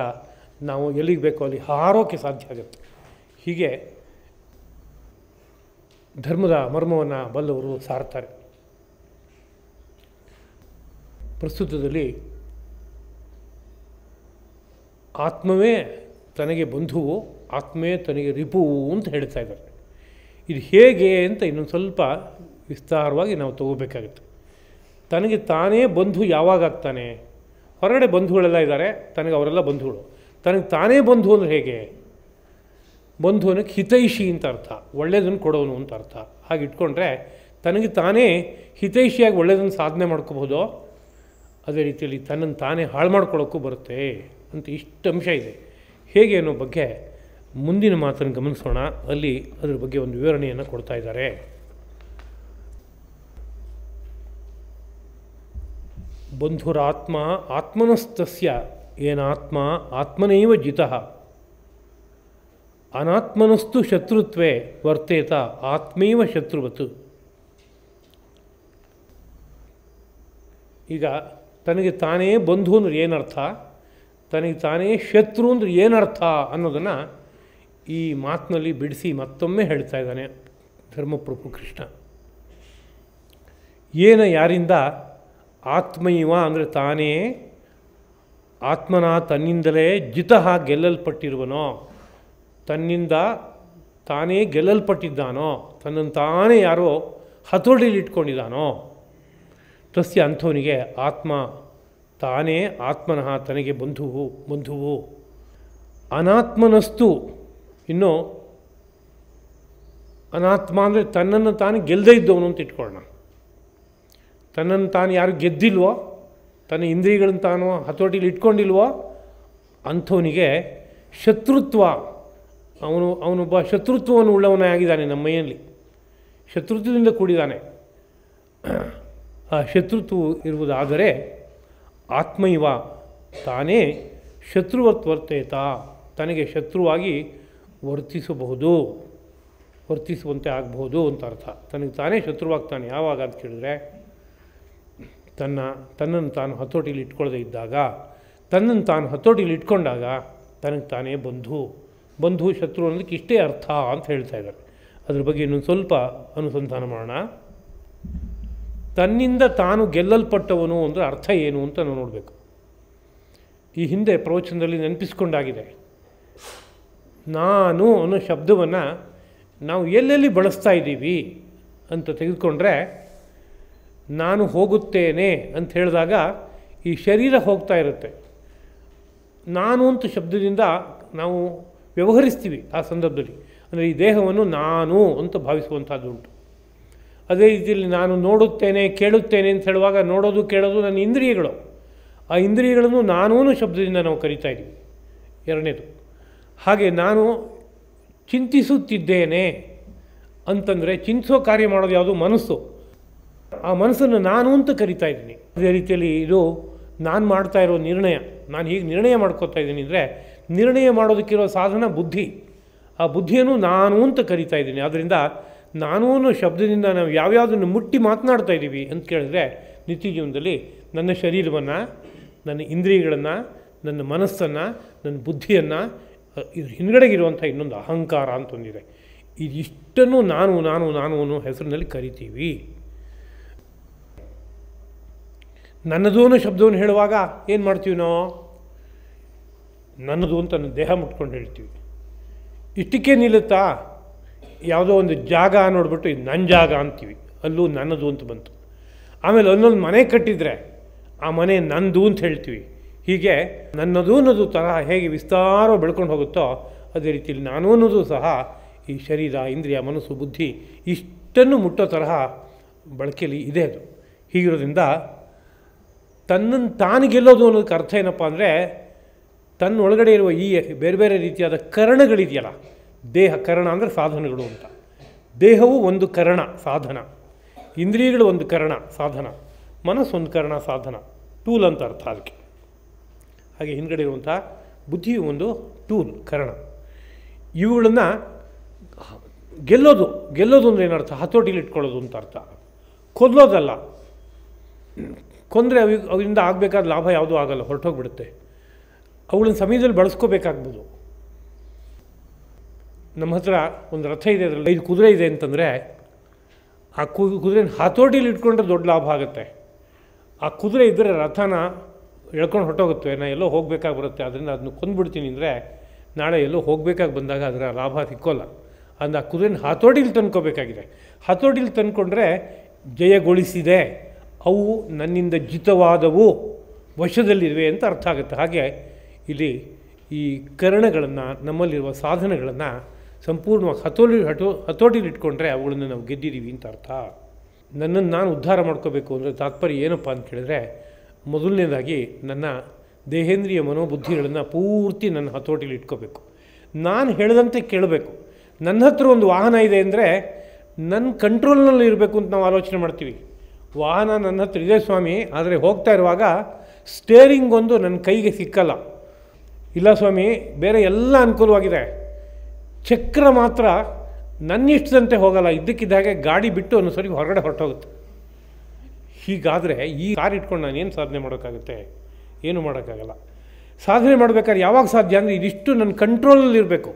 ನಾವು ಎಲ್ಲಿಗೆ ಬೇಕೋ ಅಲ್ಲಿ ಹಾರೋಕ್ಕೆ ಸಾಧ್ಯ ಆಗುತ್ತೆ. ಹೀಗೆ ಧರ್ಮದ ಮರ್ಮವನ್ನು ಬಲ್ಲವರು ಸಾರ್ತಾರೆ. ಪ್ರಸ್ತುತದಲ್ಲಿ ಆತ್ಮವೇ ತನಗೆ ಬಂಧುವು, ಆತ್ಮವೇ ತನಗೆ ರಿಪುವು ಅಂತ ಹೇಳ್ತಾ ಇದ್ದಾರೆ. ಇದು ಹೇಗೆ ಅಂತ ಇನ್ನೊಂದು ಸ್ವಲ್ಪ ವಿಸ್ತಾರವಾಗಿ ನಾವು ತಗೋಬೇಕಾಗುತ್ತೆ. ತನಗೆ ತಾನೇ ಬಂಧು ಯಾವಾಗ ಆಗ್ತಾನೆ? ಹೊರಗಡೆ ಬಂಧುಗಳೆಲ್ಲ ಇದ್ದಾರೆ, ತನಗೆ ಅವರೆಲ್ಲ ಬಂಧುಗಳು. ತನಗೆ ತಾನೇ ಬಂಧು ಅಂದರೆ ಹೇಗೆ? ಬಂಧು ಅನ್ನೋಕ್ಕೆ ಹಿತೈಷಿ ಅಂತ ಅರ್ಥ, ಒಳ್ಳೆಯದನ್ನು ಕೊಡೋನು ಅಂತ ಅರ್ಥ. ಹಾಗೆ ಇಟ್ಕೊಂಡ್ರೆ ತನಗೆ ತಾನೇ ಹಿತೈಷಿಯಾಗಿ ಒಳ್ಳೆಯದನ್ನು ಸಾಧನೆ ಮಾಡ್ಕೋಬೋದು, ಅದೇ ರೀತಿಯಲ್ಲಿ ತನ್ನನ್ನು ತಾನೇ ಹಾಳು ಮಾಡ್ಕೊಳ್ಳೋಕ್ಕೂ ಬರುತ್ತೆ ಅಂತ ಇಷ್ಟು ಅಂಶ ಇದೆ. ಹೇಗೆ ಅನ್ನೋ ಬಗ್ಗೆ ಮುಂದಿನ ಮಾತನ್ನು ಗಮನಿಸೋಣ. ಅಲ್ಲಿ ಅದರ ಬಗ್ಗೆ ಒಂದು ವಿವರಣೆಯನ್ನು ಕೊಡ್ತಾ ಇದ್ದಾರೆ. ಬಂಧುರಾತ್ಮ ಆತ್ಮನಸ್ತಸ್ಯ ಏನಾತ್ಮ ಆತ್ಮನೈವ ಜಿತಃ ಅನಾತ್ಮನಸ್ತು ಶತ್ರುತ್ವೇ ವರ್ತೇತ ಆತ್ಮೈವ ಶತ್ರುವತ್ತು. ಈಗ ತನಗೆ ತಾನೇ ಬಂಧು ಅಂದ್ರೆ ಏನರ್ಥ, ತನಗೆ ತಾನೇ ಶತ್ರು ಅಂದ್ರೆ ಏನರ್ಥ ಅನ್ನೋದನ್ನು ಈ ಮಾತಿನಲ್ಲಿ ಬಿಡಿಸಿ ಮತ್ತೊಮ್ಮೆ ಹೇಳ್ತಾ ಇದ್ದಾನೆ ಧರ್ಮಪ್ರಭು ಕೃಷ್ಣ. ಯಾರಿಂದ ಆತ್ಮೈವ ಅಂದರೆ ತಾನೇ, ಆತ್ಮನ ತನ್ನಿಂದಲೇ ಜಿತಃ ಗೆಲ್ಲಲ್ಪಟ್ಟಿರುವನೋ, ತನ್ನಿಂದ ತಾನೇ ಗೆಲ್ಲಲ್ಪಟ್ಟಿದ್ದಾನೋ, ತನ್ನನ್ನು ತಾನೇ ಯಾರೋ ಹತೋಟಿಲಿ ಇಟ್ಕೊಂಡಿದ್ದಾನೋ, ತಸ್ಯ ಅಂಥವನಿಗೆ ಆತ್ಮ ತಾನೇ ಆತ್ಮನಃ ತನಗೆ ಬಂಧುವು. ಅನಾತ್ಮನಸ್ತು, ಇನ್ನು ಅನಾತ್ಮ ಅಂದರೆ ತನ್ನನ್ನು ತಾನು ಗೆಲ್ಲದೇ ಇದ್ದವನು ಅಂತ ಇಟ್ಕೊಳ್ಳೋಣ. ತನ್ನನ್ನು ತಾನು ಯಾರು ಗೆದ್ದಿಲ್ವೋ, ತನ್ನ ಇಂದ್ರಿಯಗಳನ್ನು ತಾನು ಹತೋಟಿಲಿ ಇಟ್ಕೊಂಡಿಲ್ವೋ ಅಂಥವನಿಗೆ ಶತ್ರುತ್ವ, ಅವನೊಬ್ಬ ಶತ್ರುತ್ವವನ್ನು ಉಳ್ಳವನೇ ಆಗಿದ್ದಾನೆ. ನಮ್ಮ ಮೈಯಲ್ಲಿ ಶತ್ರುತ್ವದಿಂದ ಕೂಡಿದ್ದಾನೆ. ಆ ಶತ್ರುತ್ವ ಇರುವುದಾದರೆ ಆತ್ಮೈವ, ತಾನೇ ಶತ್ರುವತ್ವರ್ತೇತ, ತನಗೆ ಶತ್ರುವಾಗಿ ವರ್ತಿಸುವಂತೆ ಆಗಬಹುದು ಅಂತ ಅರ್ಥ. ತನಗೆ ತಾನೇ ಶತ್ರುವಾಗ್ತಾನೆ. ಯಾವಾಗ ಅಂತ ಕೇಳಿದ್ರೆ, ತನ್ನನ್ನು ತಾನು ಹತೋಟಿಲಿ ಇಟ್ಕೊಳ್ಳದೆ ಇದ್ದಾಗ, ತನ್ನನ್ನು ತಾನು ಹತೋಟಿಲಿ ಇಟ್ಕೊಂಡಾಗ ತನಗೆ ತಾನೇ ಬಂಧು ಶತ್ರು ಅನ್ನೋದಕ್ಕೆ ಇಷ್ಟೇ ಅರ್ಥ ಅಂತ ಹೇಳ್ತಾ ಇದ್ದಾರೆ. ಅದ್ರ ಬಗ್ಗೆ ಇನ್ನೊಂದು ಸ್ವಲ್ಪ ಅನುಸಂಧಾನ ಮಾಡೋಣ. ತನ್ನಿಂದ ತಾನು ಗೆಲ್ಲಲ್ಪಟ್ಟವನು ಅಂದರೆ ಅರ್ಥ ಏನು ಅಂತ ನಾವು ನೋಡಬೇಕು. ಈ ಹಿಂದೆ ಪ್ರವಚನದಲ್ಲಿ ನೆನಪಿಸ್ಕೊಂಡಾಗಿದೆ. ನಾನು ಅನ್ನೋ ಶಬ್ದವನ್ನು ನಾವು ಎಲ್ಲೆಲ್ಲಿ ಬಳಸ್ತಾ ಇದ್ದೀವಿ ಅಂತ ತೆಗೆದುಕೊಂಡ್ರೆ, ನಾನು ಹೋಗುತ್ತೇನೆ ಅಂತ ಹೇಳಿದಾಗ ಈ ಶರೀರ ಹೋಗ್ತಾ ಇರುತ್ತೆ. ನಾನು ಅಂತ ಶಬ್ದದಿಂದ ನಾವು ವ್ಯವಹರಿಸ್ತೀವಿ ಆ ಸಂದರ್ಭದಲ್ಲಿ. ಅಂದರೆ ಈ ದೇಹವನ್ನು ನಾನು ಅಂತ ಭಾವಿಸುವಂಥದ್ದು ಉಂಟು. ಅದೇ ರೀತಿಯಲ್ಲಿ ನಾನು ನೋಡುತ್ತೇನೆ, ಕೇಳುತ್ತೇನೆ ಅಂತ ಹೇಳುವಾಗ ನೋಡೋದು ಕೇಳೋದು ನನ್ನ ಇಂದ್ರಿಯಗಳು. ಆ ಇಂದ್ರಿಯಗಳನ್ನು ನಾನೂ ಶಬ್ದದಿಂದ ನಾವು ಕರಿತಾ ಇದ್ದೀವಿ. ಎರಡನೇದು. ಹಾಗೆ ನಾನು ಚಿಂತಿಸುತ್ತಿದ್ದೇನೆ ಅಂತಂದರೆ ಚಿಂತಿಸೋ ಕಾರ್ಯ ಮಾಡೋದು ಯಾವುದು? ಮನಸ್ಸು. ಆ ಮನಸ್ಸನ್ನು ನಾನು ಅಂತ ಕರಿತಾ ಇದ್ದೀನಿ. ಅದೇ ರೀತಿಯಲ್ಲಿ ಇದು ನಾನು ಮಾಡ್ತಾ ಇರೋ ನಿರ್ಣಯ. ನಾನು ಹೀಗೆ ನಿರ್ಣಯ ಮಾಡ್ಕೋತಾ ಇದ್ದೀನಿ ಅಂದರೆ ನಿರ್ಣಯ ಮಾಡೋದಕ್ಕಿರೋ ಸಾಧನ ಬುದ್ಧಿ. ಆ ಬುದ್ಧಿಯನ್ನು ನಾನು ಅಂತ ಕರಿತಾ ಇದ್ದೀನಿ. ಆದ್ದರಿಂದ ನಾನು ಅನ್ನೋ ಶಬ್ದದಿಂದ ನಾವು ಯಾವ್ಯಾವುದನ್ನು ಮುಟ್ಟಿ ಮಾತನಾಡ್ತಾ ಇದ್ದೀವಿ ಅಂತ ಕೇಳಿದ್ರೆ, ನಿತ್ಯ ಜೀವನದಲ್ಲಿ ನನ್ನ ಶರೀರವನ್ನು, ನನ್ನ ಇಂದ್ರಿಯಗಳನ್ನು, ನನ್ನ ಮನಸ್ಸನ್ನು, ನನ್ನ ಬುದ್ಧಿಯನ್ನು, ಇದ್ರ ಹಿಂದ್ಗಡೆಗಿರುವಂಥ ಇನ್ನೊಂದು ಅಹಂಕಾರ ಅಂತ ಒಂದಿದೆ. ಇದಿಷ್ಟನ್ನು ನಾನು ಅನ್ನೋ ಹೆಸರಿನಲ್ಲಿ ಕರಿತೀವಿ. ನನ್ನದು ಅನ್ನೋ ಶಬ್ದವನ್ನು ಹೇಳುವಾಗ ಏನು ಮಾಡ್ತೀವಿ ನಾವು? ನನ್ನದು ಅಂತ ನನ್ನ ದೇಹ ಮುಟ್ಕೊಂಡು ಹೇಳ್ತೀವಿ. ಇಷ್ಟಕ್ಕೆ ನಿಲ್ಲುತ್ತಾ? ಯಾವುದೋ ಒಂದು ಜಾಗ ನೋಡಿಬಿಟ್ಟು ಇದು ನನ್ನ ಜಾಗ ಅಂತೀವಿ. ಅಲ್ಲೂ ನನ್ನದು ಅಂತ ಬಂತು. ಆಮೇಲೆ ಅಲ್ಲೊಂದು ಮನೆ ಕಟ್ಟಿದರೆ ಆ ಮನೆ ನಂದು ಅಂತ ಹೇಳ್ತೀವಿ. ಹೀಗೆ ನನ್ನದು ಅನ್ನೋದು ತರಹ ಹೇಗೆ ವಿಸ್ತಾರ ಬೆಳ್ಕೊಂಡು ಹೋಗುತ್ತೋ ಅದೇ ರೀತಿಯಲ್ಲಿ ನಾನು ಅನ್ನೋದು ಸಹ ಈ ಶರೀರ, ಇಂದ್ರಿಯ, ಮನಸ್ಸು, ಬುದ್ಧಿ ಇಷ್ಟನ್ನು ಮುಟ್ಟೋ ತರಹ ಬಳಕೆಯಲ್ಲಿ ಇದೆ ಅದು. ಹೀಗಿರೋದ್ರಿಂದ ತನ್ನನ್ನು ತಾನು ಗೆಲ್ಲೋದು ಅನ್ನೋದಕ್ಕೆ ಅರ್ಥ ಏನಪ್ಪ ಅಂದರೆ, ತನ್ನ ಒಳಗಡೆ ಇರುವ ಈ ಬೇರೆ ಬೇರೆ ರೀತಿಯಾದ ಕರಣಗಳಿದೆಯಲ್ಲ, ದೇಹ ಕರಣ ಅಂದರೆ ಸಾಧನಗಳು ಅಂತ. ದೇಹವು ಒಂದು ಕರಣ ಸಾಧನ, ಇಂದ್ರಿಯಗಳು ಒಂದು ಕರಣ ಸಾಧನ, ಮನಸ್ಸು ಒಂದು ಕರಣ ಸಾಧನ, ಟೂಲ್ ಅಂತ ಅರ್ಥ ಅದಕ್ಕೆ. ಹಾಗೆ ಹಿಂದ್ಗಡೆ ಇರುವಂಥ ಬುದ್ಧಿಯು ಒಂದು ಟೂಲ್, ಕರಣ. ಇವುಗಳನ್ನು ಗೆಲ್ಲೋದು ಅಂದರೆ ಏನರ್ಥ? ಹತೋಟಿಲಿ ಇಟ್ಕೊಳ್ಳೋದು ಅಂತ ಅರ್ಥ. ಕೊಲ್ಲೋದಲ್ಲ. ಕೊಂದರೆ ಅವರಿಂದ ಆಗಬೇಕಾದ ಲಾಭ ಯಾವುದೂ ಆಗಲ್ಲ, ಹೊರಟೋಗ್ಬಿಡುತ್ತೆ. ಅವುಗಳನ್ನ ಸಮಯದಲ್ಲಿ ಬಳಸ್ಕೋಬೇಕಾಗ್ಬೋದು. ನಮ್ಮ ಹತ್ರ ಒಂದು ರಥ ಇದೆ, ಅದರಲ್ಲಿ 5 ಕುದುರೆ ಇದೆ ಅಂತಂದರೆ ಆ ಕುದುರೆನ ಹತೋಟಿಲಿ ಇಟ್ಕೊಂಡ್ರೆ ದೊಡ್ಡ ಲಾಭ ಆಗುತ್ತೆ. ಆ ಕುದುರೆ ಇದ್ದರೆ ರಥನ ಎಳ್ಕೊಂಡು ಹೊರಟೋಗುತ್ತೆ, ನಾನು ಎಲ್ಲೋ ಹೋಗಬೇಕಾಗಿ ಬರುತ್ತೆ. ಅದರಿಂದ ಅದನ್ನು ಕೊಂದುಬಿಡ್ತೀನಿ ಅಂದರೆ ನಾಳೆ ಎಲ್ಲೋ ಹೋಗಬೇಕಾಗಿ ಬಂದಾಗ ಅದರ ಲಾಭ ಸಿಕ್ಕೋಲ್ಲ. ಅಂದರೆ ಆ ಕುದುರೆನ ಹತೋಟಿಲಿ ತಂದ್ಕೋಬೇಕಾಗಿದೆ. ಹತೋಟಿಲಿ ತಂದ್ಕೊಂಡ್ರೆ ಜಯಗೊಳಿಸಿದೆ, ಅವು ನನ್ನಿಂದ ಜಿತವಾದವು, ವಶದಲ್ಲಿರುವೆ ಅಂತ ಅರ್ಥ ಆಗುತ್ತೆ. ಹಾಗೆ ಇಲ್ಲಿ ಈ ಕರಣಗಳನ್ನು, ನಮ್ಮಲ್ಲಿರುವ ಸಾಧನಗಳನ್ನು ಸಂಪೂರ್ಣವಾಗಿ ಹತೋಟಿಲಿ ಇಟ್ಕೊಂಡ್ರೆ ಅವುಗಳನ್ನು ನಾವು ಗೆದ್ದಿದ್ದೀವಿ ಅಂತ ಅರ್ಥ. ನನ್ನನ್ನು ನಾನು ಉದ್ಧಾರ ಮಾಡ್ಕೋಬೇಕು ಅಂದರೆ ತಾತ್ಪರ್ಯ ಏನಪ್ಪ ಅಂತ ಕೇಳಿದ್ರೆ, ಮೊದಲನೇದಾಗಿ ನನ್ನ ದೇಹೇಂದ್ರಿಯ ಮನೋಬುದ್ಧಿಗಳನ್ನು ಪೂರ್ತಿ ನನ್ನ ಹತೋಟಿಲಿ ಇಟ್ಕೋಬೇಕು. ನಾನು ಹೇಳಿದಂತೆ ಕೇಳಬೇಕು. ನನ್ನ ಹತ್ರ ಒಂದು ವಾಹನ ಇದೆ ಅಂದರೆ ನನ್ನ ಕಂಟ್ರೋಲ್ನಲ್ಲಿ ಇರಬೇಕು ಅಂತ ನಾವು ಆಲೋಚನೆ ಮಾಡ್ತೀವಿ. ವಾಹನ ನನ್ನ ಹತ್ರ ಇದೆ ಸ್ವಾಮಿ, ಆದರೆ ಹೋಗ್ತಾ ಇರುವಾಗ ಸ್ಟೇರಿಂಗ್ ಒಂದು ನನ್ನ ಕೈಗೆ ಸಿಕ್ಕಲ್ಲ. ಇಲ್ಲ ಸ್ವಾಮಿ, ಬೇರೆ ಎಲ್ಲ ಅನುಕೂಲವಾಗಿದೆ, ಚಕ್ರ ಮಾತ್ರ ನನ್ನಿಷ್ಟದಂತೆ ಹೋಗಲ್ಲ, ಇದ್ದಕ್ಕಿದ್ದಾಗೆ ಗಾಡಿ ಬಿಟ್ಟು ಒಂದು ಸರಿ ಹೊರಗಡೆ ಹೊರಟೋಗುತ್ತೆ. ಹೀಗಾದರೆ ಈ ಕಾರ್ ಇಟ್ಕೊಂಡು ನಾನು ಏನು ಸಾಧನೆ ಮಾಡೋಕ್ಕಾಗುತ್ತೆ? ಏನು ಮಾಡೋಕ್ಕಾಗಲ್ಲ. ಸಾಧನೆ ಮಾಡಬೇಕಾದ್ರೆ ಯಾವಾಗ ಸಾಧ್ಯ ಅಂದರೆ ಇದಿಷ್ಟು ನನ್ನ ಕಂಟ್ರೋಲಲ್ಲಿರಬೇಕು.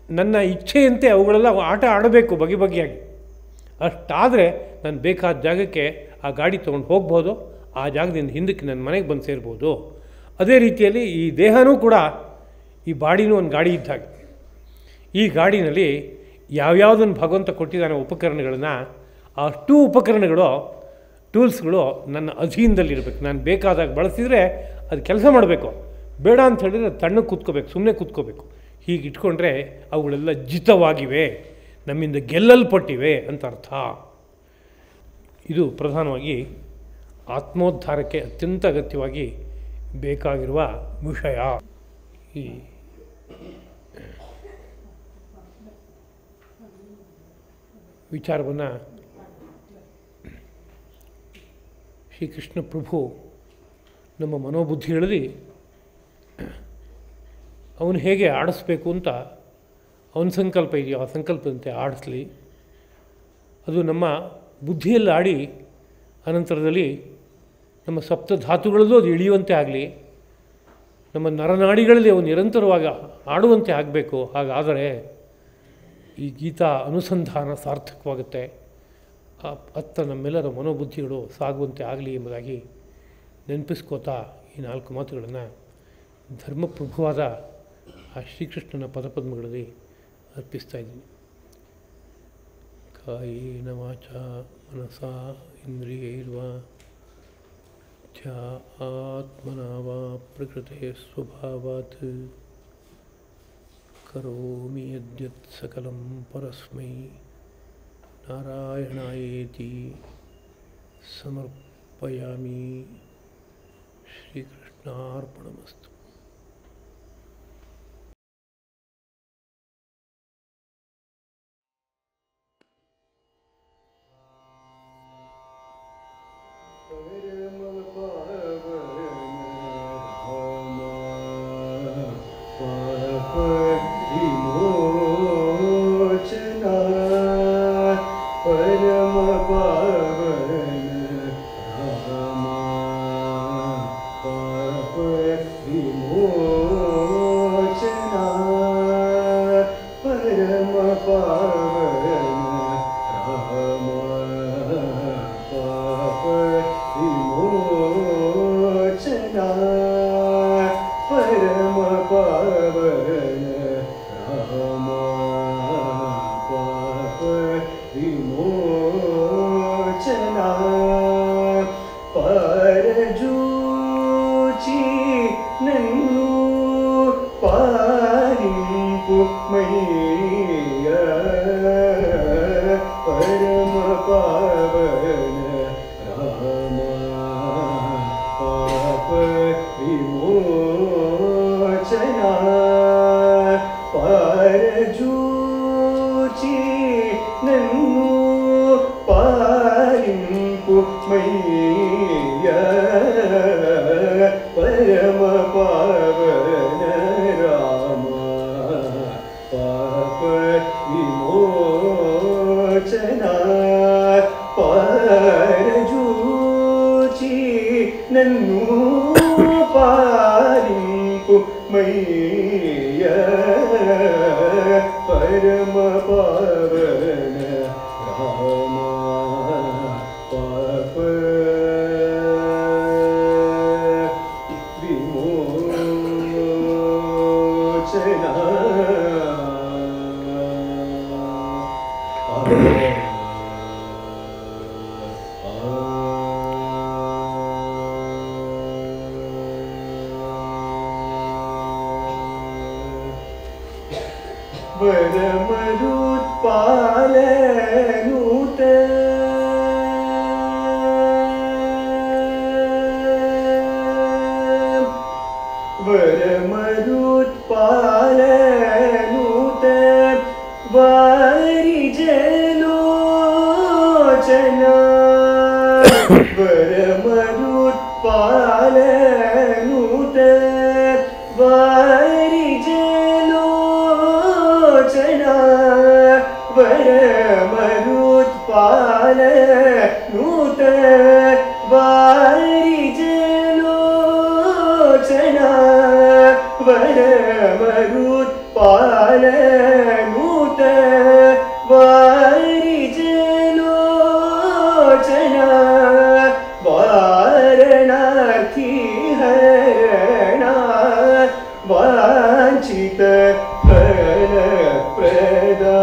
ನನ್ನ ಇಚ್ಛೆಯಂತೆ ಅವುಗಳೆಲ್ಲ ಆಟ ಆಡಬೇಕು ಬಗೆ ಬಗೆಯಾಗಿ. ಅಷ್ಟಾದರೆ ನಾನು ಬೇಕಾದ ಜಾಗಕ್ಕೆ ಆ ಗಾಡಿ ತೊಗೊಂಡು ಹೋಗ್ಬೋದು, ಆ ಜಾಗದಿಂದ ಹಿಂದಕ್ಕೆ ನನ್ನ ಮನೆಗೆ ಬಂದು ಸೇರ್ಬೋದು. ಅದೇ ರೀತಿಯಲ್ಲಿ ಈ ದೇಹನೂ ಕೂಡ, ಈ ಬಾಡಿನೂ ಒಂದು ಗಾಡಿ ಇದ್ದಾಗೆ. ಈ ಗಾಡಿನಲ್ಲಿ ಯಾವ್ಯಾವುದನ್ನು ಭಗವಂತ ಕೊಟ್ಟಿದ್ದಾನೆ ಉಪಕರಣಗಳನ್ನು, ಅಷ್ಟೂ ಉಪಕರಣಗಳು ಟೂಲ್ಸ್ಗಳು ನನ್ನ ಅಧೀನದಲ್ಲಿರಬೇಕು. ನಾನು ಬೇಕಾದಾಗ ಬಳಸಿದರೆ ಅದು ಕೆಲಸ ಮಾಡಬೇಕು, ಬೇಡ ಅಂತ ಹೇಳಿದರೆ ತಣ್ಣಗೆ ಕೂತ್ಕೋಬೇಕು, ಸುಮ್ಮನೆ ಕೂತ್ಕೋಬೇಕು. ಹೀಗೆ ಇಟ್ಕೊಂಡ್ರೆ ಅವುಗಳೆಲ್ಲ ಜಿತವಾಗಿವೆ, ನಮ್ಮಿಂದ ಗೆಲ್ಲಲ್ಪಟ್ಟಿವೆ ಅಂತ ಅರ್ಥ. ಇದು ಪ್ರಧಾನವಾಗಿ ಆತ್ಮೋದ್ಧಾರಕ್ಕೆ ಅತ್ಯಂತ ಅಗತ್ಯವಾಗಿ ಬೇಕಾಗಿರುವ ವಿಷಯ. ಈ ವಿಚಾರವನ್ನು ಶ್ರೀಕೃಷ್ಣ ಪ್ರಭು ನಮ್ಮ ಮನೋಬುದ್ಧಿಗಳಲ್ಲಿ ಅವನು ಹೇಗೆ ಆಡಿಸ್ಬೇಕು ಅಂತ ಅವನ ಸಂಕಲ್ಪ ಇದೆಯೋ ಆ ಸಂಕಲ್ಪದಂತೆ ಆಡಿಸ್ಲಿ. ಅದು ನಮ್ಮ ಬುದ್ಧಿಯಲ್ಲಿ ಆಡಿ ಅನಂತರದಲ್ಲಿ ನಮ್ಮ ಸಪ್ತಧಾತುಗಳಲ್ಲೂ ಅದು ಇಳಿಯುವಂತೆ ಆಗಲಿ, ನಮ್ಮ ನರನಾಡಿಗಳಲ್ಲಿ ಅವು ನಿರಂತರವಾಗಿ ಆಡುವಂತೆ ಆಗಬೇಕು. ಹಾಗಾದರೆ ಈ ಗೀತಾ ಅನುಸಂಧಾನ ಸಾರ್ಥಕವಾಗುತ್ತೆ, ಅತ್ತ ನಮ್ಮೆಲ್ಲರ ಮನೋಬುದ್ಧಿಗಳು ಸಾಗುವಂತೆ ಆಗಲಿ ಎಂಬುದಾಗಿ ನೆನಪಿಸ್ಕೋತಾ ಈ 4 ಮಾತುಗಳನ್ನು ಧರ್ಮಪ್ರಭುವಾದ ಆ ಶ್ರೀಕೃಷ್ಣನ ಪದಪದ್ಮಗಳಲ್ಲಿ ಅರ್ಪಿಸ್ತಾ ಇದ್ದೀನಿ. ಕಾಯೇನ ವಾಚಾ ಮನಸಾ ಇಂದ್ರಿಯೈರ್ವಾ ಆತ್ಮನಾ ವಾ ಪ್ರಕೃತೆ ಸ್ವಭಾವಾತ್ ಕರೋಮಿ ಯದ್ಯತ್ ಸಕಲಂ ಪರಸ್ಮೈ ನಾರಾಯಣಾಯೇತಿ ಸಮರ್ಪಯಾಮಿ. ಶ್ರೀಕೃಷ್ಣಾರ್ಪಣಮಸ್ತು. वांछित फल प्रदा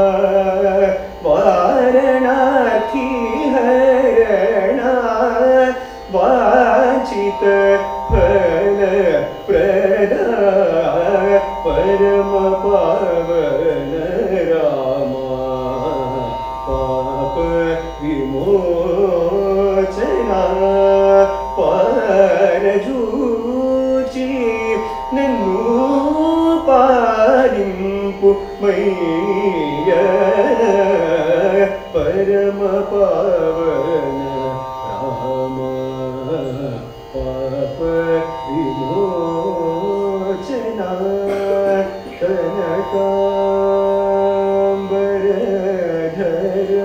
ಮೈಯ ಪರಮ ಪಾವನ ರಾಮ ಪಾಪ ವಿಮೋಚನ ಕನಕಾಂಬರಧರ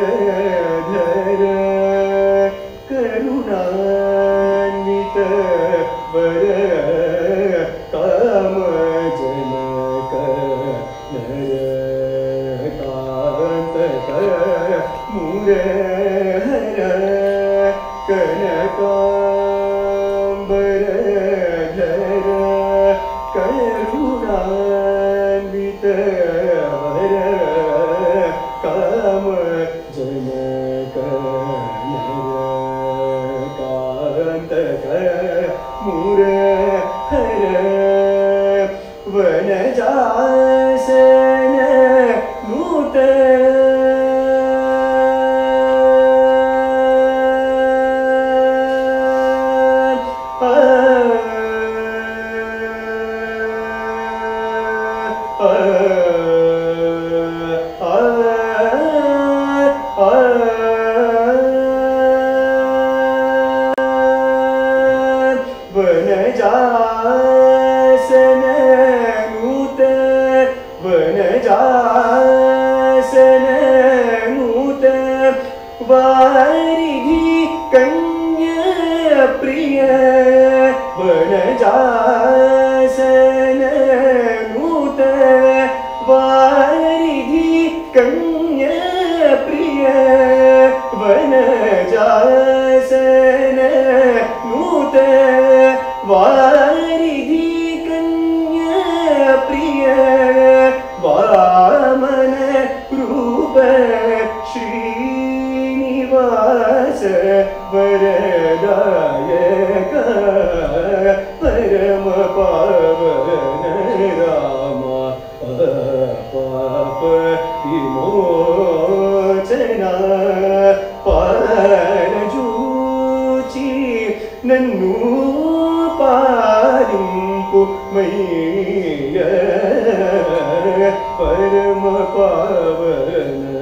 ಕನಕಾಂಬರಧರ ಕರುಣಾನ್ವಿತ ವರ ಕಾಮ ಜನಕ ನರ ಕಾಂತಕ ಮುರಹರ ಕನಕಾಂಬರಧರ ಕರುಣಾನ್ವಿತ ವರ ಕಾಮ ಜನಕ ನರ ಕಾಂತಕ ಮುರಹರ ವನಜಾಸನ ನೂತ ವನಜಾಸನ ನೂತ ವನಜಾಸನ ನೂತ ವಾರಿಧಿ ಕನ್ಯಾ ಪ್ರಿಯ ವನಜಾಸನ ನೂತ ವಾರಿಧಿ ಕನ್ಯಾ ಪ್ರಿಯ ವನಜಾಸನ ನೂತ ವಾರಿಧಿ ಕನ್ಯಾ ಪ್ರಿಯ ವಾಮನ ರೂಪ ಶ್ರೀನಿವಾಸ ವರದಾಯಕ ಪರಮ ಪಾವನ ರಾಮ ಪಾಪ ವಿಮೋಚನ ಪಾರಜೂಚಿ ನನ್ನು ಪಾಲಿಂಪು ಮೈಯ ಪರಮ ಪಾವನ